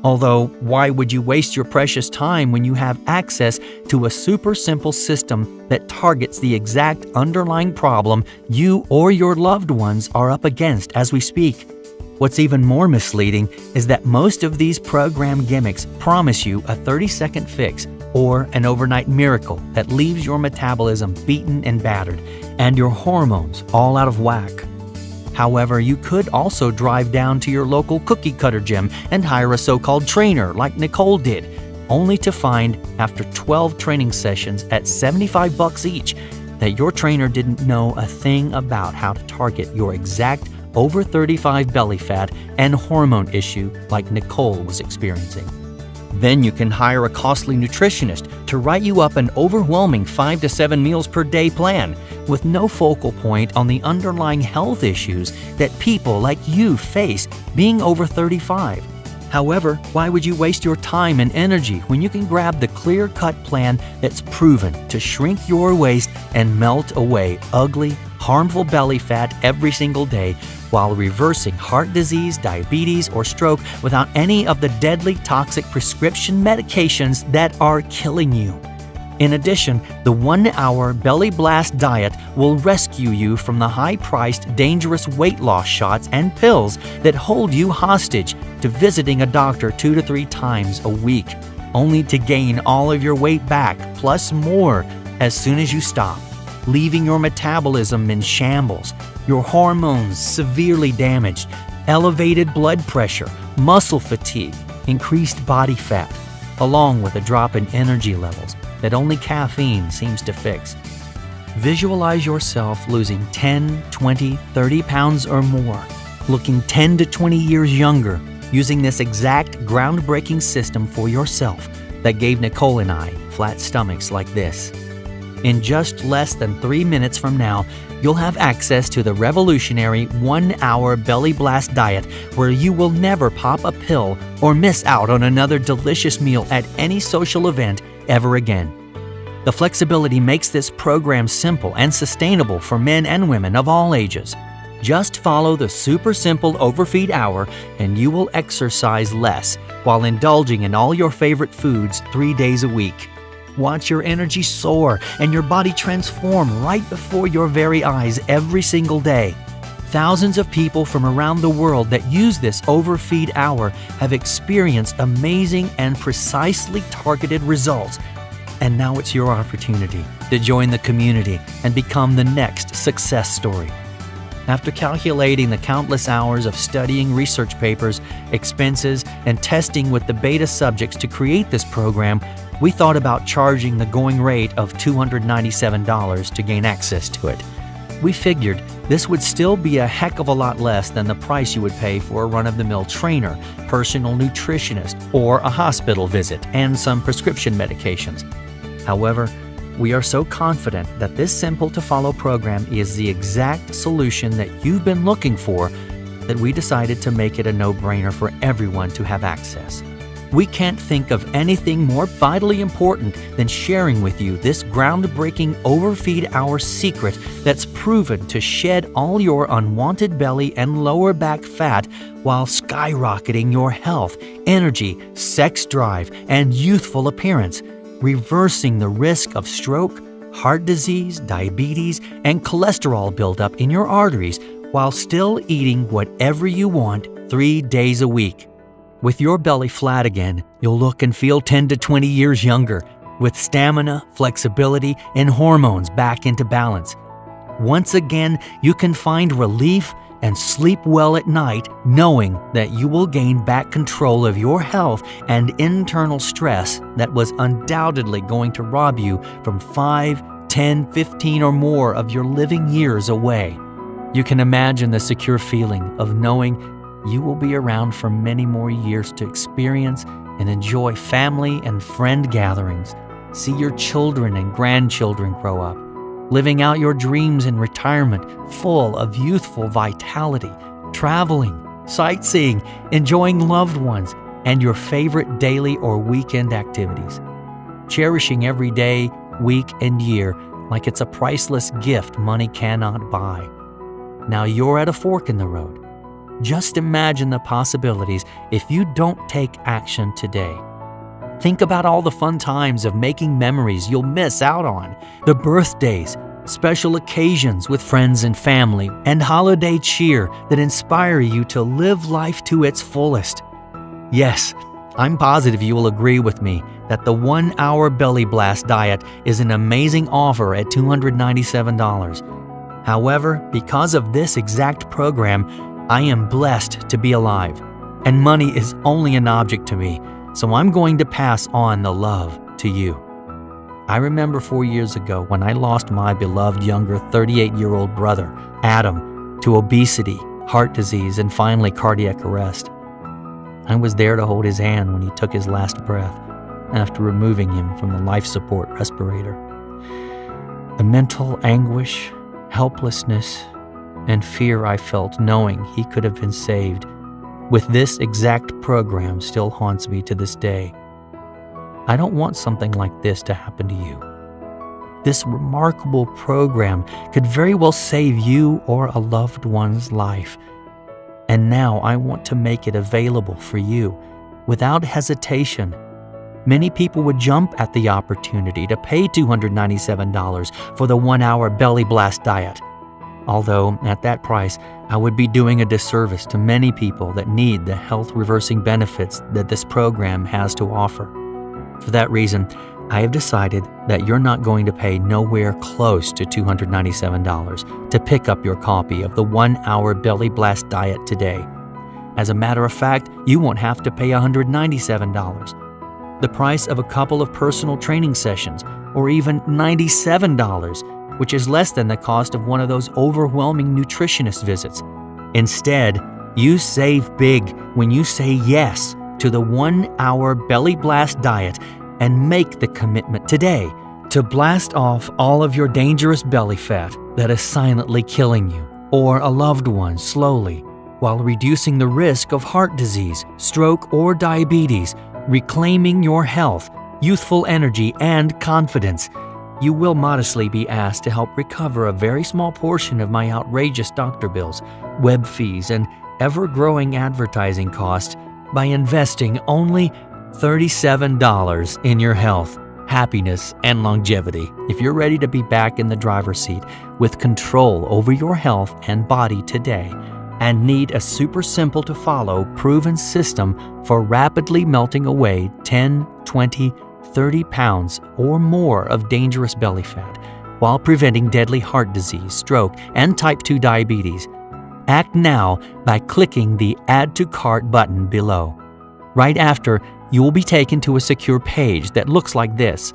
Although, why would you waste your precious time when you have access to a super simple system that targets the exact underlying problem you or your loved ones are up against as we speak? What's even more misleading is that most of these program gimmicks promise you a 30-second fix or an overnight miracle that leaves your metabolism beaten and battered and your hormones all out of whack. However, you could also drive down to your local cookie cutter gym and hire a so-called trainer like Nicole did, only to find after 12 training sessions at $75 each that your trainer didn't know a thing about how to target your exact over 35 belly fat and hormone issue like Nicole was experiencing. Then you can hire a costly nutritionist to write you up an overwhelming 5 to 7 meals per day plan with no focal point on the underlying health issues that people like you face being over 35. However, why would you waste your time and energy when you can grab the clear-cut plan that's proven to shrink your waist and melt away ugly, harmful belly fat every single day while reversing heart disease, diabetes, or stroke without any of the deadly toxic prescription medications that are killing you? In addition, the 1-hour belly blast diet will rescue you from the high-priced, dangerous weight loss shots and pills that hold you hostage to visiting a doctor 2 to 3 times a week, only to gain all of your weight back, plus more, as soon as you stop, leaving your metabolism in shambles, your hormones severely damaged, elevated blood pressure, muscle fatigue, increased body fat, along with a drop in energy levels that only caffeine seems to fix. Visualize yourself losing 10, 20, 30 pounds or more, looking 10 to 20 years younger, using this exact groundbreaking system for yourself that gave Nicole and I flat stomachs like this. In just less than 3 minutes from now, you'll have access to the revolutionary 1-hour belly blast diet where you will never pop a pill or miss out on another delicious meal at any social event ever again. The flexibility makes this program simple and sustainable for men and women of all ages. Just follow the super simple overfeed hour and you will exercise less while indulging in all your favorite foods 3 days a week. Watch your energy soar and your body transform right before your very eyes every single day. Thousands of people from around the world that use this overfeed hour have experienced amazing and precisely targeted results. And now it's your opportunity to join the community and become the next success story. After calculating the countless hours of studying research papers, expenses, and testing with the beta subjects to create this program, we thought about charging the going rate of $297 to gain access to it. We figured this would still be a heck of a lot less than the price you would pay for a run-of-the-mill trainer, personal nutritionist, or a hospital visit and some prescription medications. However, we are so confident that this simple-to-follow program is the exact solution that you've been looking for that we decided to make it a no-brainer for everyone to have access. We can't think of anything more vitally important than sharing with you this groundbreaking overfeed hour secret that's proven to shed all your unwanted belly and lower back fat while skyrocketing your health, energy, sex drive, and youthful appearance, reversing the risk of stroke, heart disease, diabetes, and cholesterol buildup in your arteries while still eating whatever you want 3 days a week. With your belly flat again, you'll look and feel 10 to 20 years younger, with stamina, flexibility, and hormones back into balance. Once again, you can find relief and sleep well at night knowing that you will gain back control of your health and internal stress that was undoubtedly going to rob you from 5, 10, 15 or more of your living years away. You can imagine the secure feeling of knowing you will be around for many more years to experience and enjoy family and friend gatherings, see your children and grandchildren grow up, living out your dreams in retirement full of youthful vitality, traveling, sightseeing, enjoying loved ones, and your favorite daily or weekend activities. Cherishing every day, week, and year like it's a priceless gift money cannot buy. Now you're at a fork in the road. Just imagine the possibilities if you don't take action today. Think about all the fun times of making memories you'll miss out on, the birthdays, special occasions with friends and family, and holiday cheer that inspire you to live life to its fullest. Yes, I'm positive you will agree with me that the 1-hour belly blast diet is an amazing offer at $297. However, because of this exact program, I am blessed to be alive, and money is only an object to me, so I'm going to pass on the love to you. I remember 4 years ago when I lost my beloved younger 38-year-old brother, Adam, to obesity, heart disease, and finally cardiac arrest. I was there to hold his hand when he took his last breath after removing him from the life support respirator. The mental anguish, helplessness, and fear I felt knowing he could have been saved with this exact program still haunts me to this day. I don't want something like this to happen to you. This remarkable program could very well save you or a loved one's life. And now I want to make it available for you without hesitation. Many people would jump at the opportunity to pay $297 for the 1-hour belly blast diet. Although at that price, I would be doing a disservice to many people that need the health-reversing benefits that this program has to offer. For that reason, I have decided that you're not going to pay nowhere close to $297 to pick up your copy of the 1-hour belly blast diet today. As a matter of fact, you won't have to pay $197. The price of a couple of personal training sessions, or even $97, which is less than the cost of one of those overwhelming nutritionist visits. Instead, you save big when you say yes to the 1-hour belly blast diet and make the commitment today to blast off all of your dangerous belly fat that is silently killing you or a loved one slowly, while reducing the risk of heart disease, stroke, or diabetes, reclaiming your health, youthful energy, and confidence. You will modestly be asked to help recover a very small portion of my outrageous doctor bills, web fees, and ever-growing advertising costs by investing only $37 in your health, happiness, and longevity. If you're ready to be back in the driver's seat with control over your health and body today, and need a super simple to follow proven system for rapidly melting away 10, 20, 30 pounds or more of dangerous belly fat while preventing deadly heart disease, stroke, and type 2 diabetes, act now by clicking the Add to Cart button below. Right after, you will be taken to a secure page that looks like this.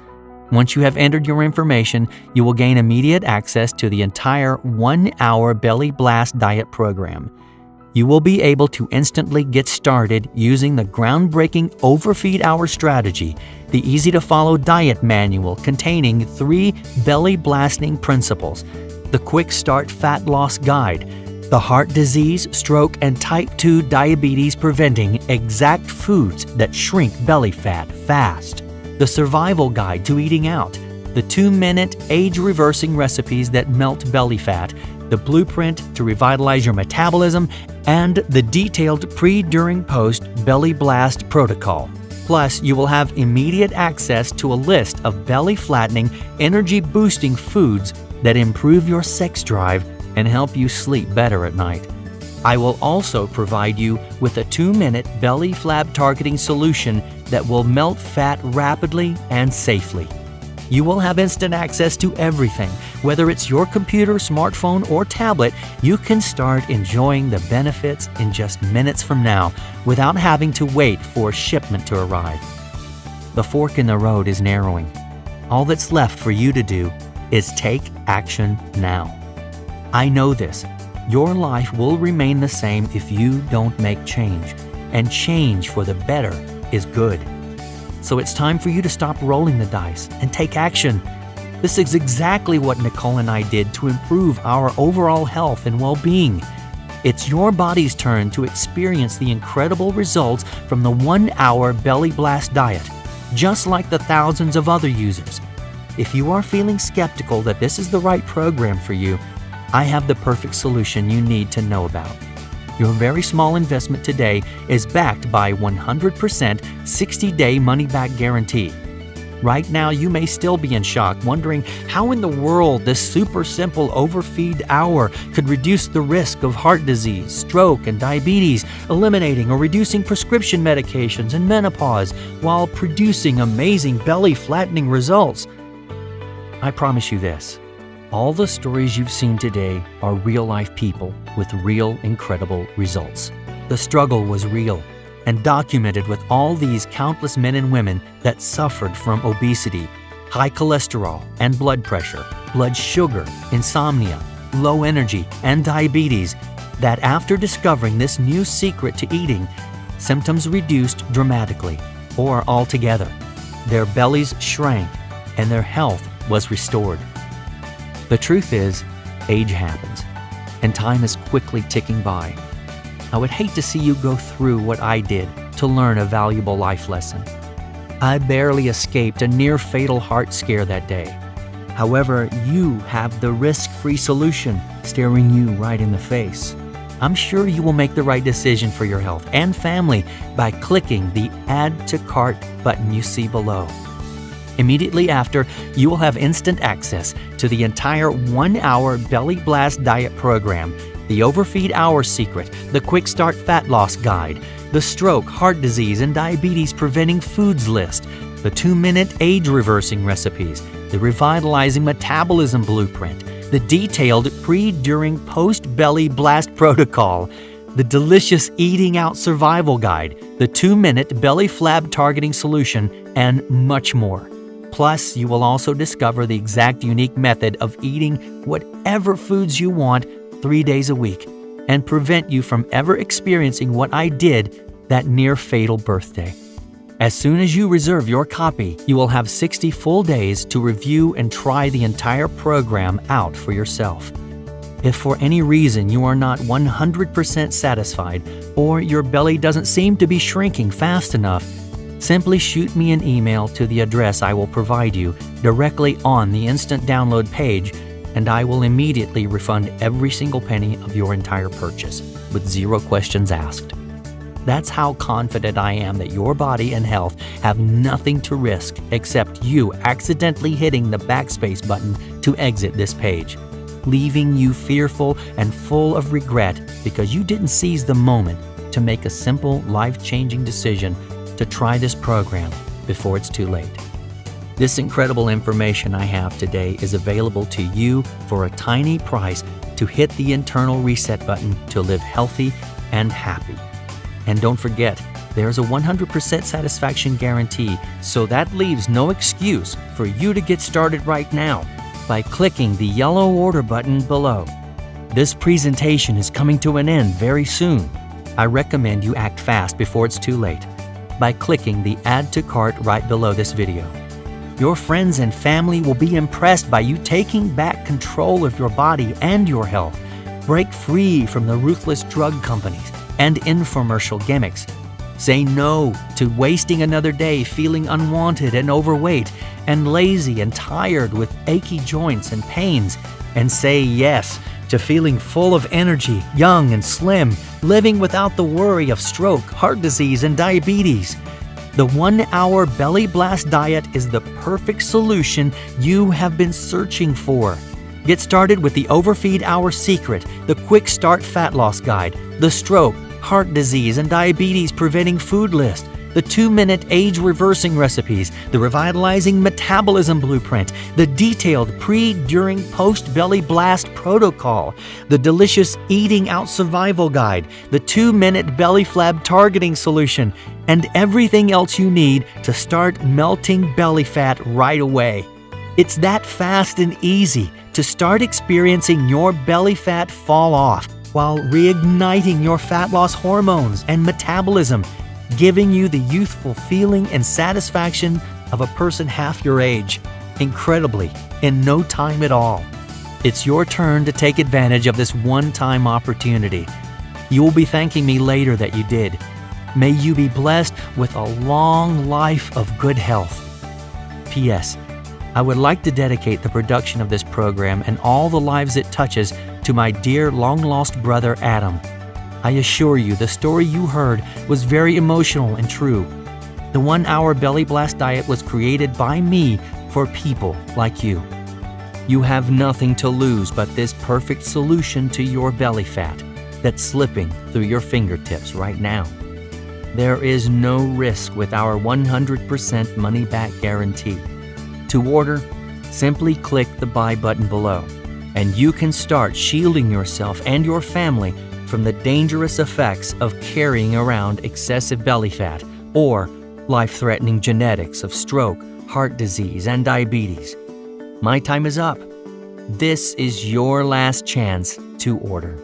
Once you have entered your information, you will gain immediate access to the entire 1-hour belly blast diet program. You will be able to instantly get started using the groundbreaking overfeed hour strategy, the easy-to-follow diet manual containing 3 belly blasting principles, the quick start fat loss guide, the heart disease, stroke, and type 2 diabetes preventing exact foods that shrink belly fat fast, the survival guide to eating out, the 2-minute age-reversing recipes that melt belly fat, the blueprint to revitalize your metabolism, and the detailed pre, during, post belly blast protocol. Plus, you will have immediate access to a list of belly-flattening, energy-boosting foods that improve your sex drive and help you sleep better at night. I will also provide you with a 2-minute belly flab targeting solution that will melt fat rapidly and safely. You will have instant access to everything. Whether it's your computer, smartphone, or tablet, you can start enjoying the benefits in just minutes from now without having to wait for a shipment to arrive. The fork in the road is narrowing. All that's left for you to do is take action now. I know this. Your life will remain the same if you don't make change, and change for the better is good. So it's time for you to stop rolling the dice and take action. This is exactly what Nicole and I did to improve our overall health and well-being. It's your body's turn to experience the incredible results from the 1-hour Belly Blast diet, just like the thousands of other users. If you are feeling skeptical that this is the right program for you, I have the perfect solution you need to know about. Your very small investment today is backed by 100% 60-day money-back guarantee. Right now, you may still be in shock, wondering how in the world this super simple overfeed hour could reduce the risk of heart disease, stroke, and diabetes, eliminating or reducing prescription medications and menopause while producing amazing belly-flattening results. I promise you this. All the stories you've seen today are real-life people with real, incredible results. The struggle was real and documented with all these countless men and women that suffered from obesity, high cholesterol and blood pressure, blood sugar, insomnia, low energy, and diabetes, that after discovering this new secret to eating, symptoms reduced dramatically or altogether. Their bellies shrank and their health was restored. The truth is, age happens, and time is quickly ticking by. I would hate to see you go through what I did to learn a valuable life lesson. I barely escaped a near-fatal heart scare that day. However, you have the risk-free solution staring you right in the face. I'm sure you will make the right decision for your health and family by clicking the Add to Cart button you see below. Immediately after, you will have instant access to the entire 1-hour Belly Blast diet program, the Overfeed Hour Secret, the Quick Start Fat Loss Guide, the Stroke, Heart Disease, and Diabetes Preventing Foods List, the 2-minute age reversing recipes, the Revitalizing Metabolism Blueprint, the detailed pre, during, post Belly Blast Protocol, the delicious Eating Out Survival Guide, the 2-minute Belly Flab Targeting Solution, and much more. Plus, you will also discover the exact unique method of eating whatever foods you want 3 days a week and prevent you from ever experiencing what I did that near-fatal birthday. As soon as you reserve your copy, you will have 60 full days to review and try the entire program out for yourself. If for any reason you are not 100% satisfied or your belly doesn't seem to be shrinking fast enough, simply shoot me an email to the address I will provide you directly on the instant download page, and I will immediately refund every single penny of your entire purchase with 0 questions asked. That's how confident I am that your body and health have nothing to risk except you accidentally hitting the backspace button to exit this page, leaving you fearful and full of regret because you didn't seize the moment to make a simple, life-changing decision to try this program before it's too late. This incredible information I have today is available to you for a tiny price to hit the internal reset button to live healthy and happy. And don't forget, there's a 100% satisfaction guarantee, so that leaves no excuse for you to get started right now by clicking the yellow order button below. This presentation is coming to an end very soon. I recommend you act fast before it's too late by clicking the Add to Cart right below this video. Your friends and family will be impressed by you taking back control of your body and your health. Break free from the ruthless drug companies and infomercial gimmicks. Say no to wasting another day feeling unwanted and overweight and lazy and tired with achy joints and pains, and say yes to feeling full of energy, young and slim, living without the worry of stroke, heart disease, and diabetes. The 1-hour Belly Blast diet is the perfect solution you have been searching for. Get started with the Overfeed Hour Secret, the Quick Start Fat Loss Guide, the Stroke, Heart Disease, and Diabetes Preventing Food List, the 2-minute age reversing recipes, the Revitalizing Metabolism Blueprint, the detailed pre, during, post Belly Blast Protocol, the delicious Eating Out Survival Guide, the 2-minute Belly Flab Targeting Solution, and everything else you need to start melting belly fat right away. It's that fast and easy to start experiencing your belly fat fall off while reigniting your fat loss hormones and metabolism, giving you the youthful feeling and satisfaction of a person half your age. incredibly, in no time at all. It's your turn to take advantage of this one-time opportunity. You will be thanking me later that you did. May you be blessed with a long life of good health. P.S. I would like to dedicate the production of this program and all the lives it touches to my dear long-lost brother Adam. I assure you the story you heard was very emotional and true. The 1-hour Belly Blast diet was created by me for people like you. You have nothing to lose but this perfect solution to your belly fat that's slipping through your fingertips right now. There is no risk with our 100% money-back guarantee. To order, simply click the buy button below, and you can start shielding yourself and your family from the dangerous effects of carrying around excessive belly fat or life-threatening genetics of stroke, heart disease, and diabetes. My time is up. This is your last chance to order.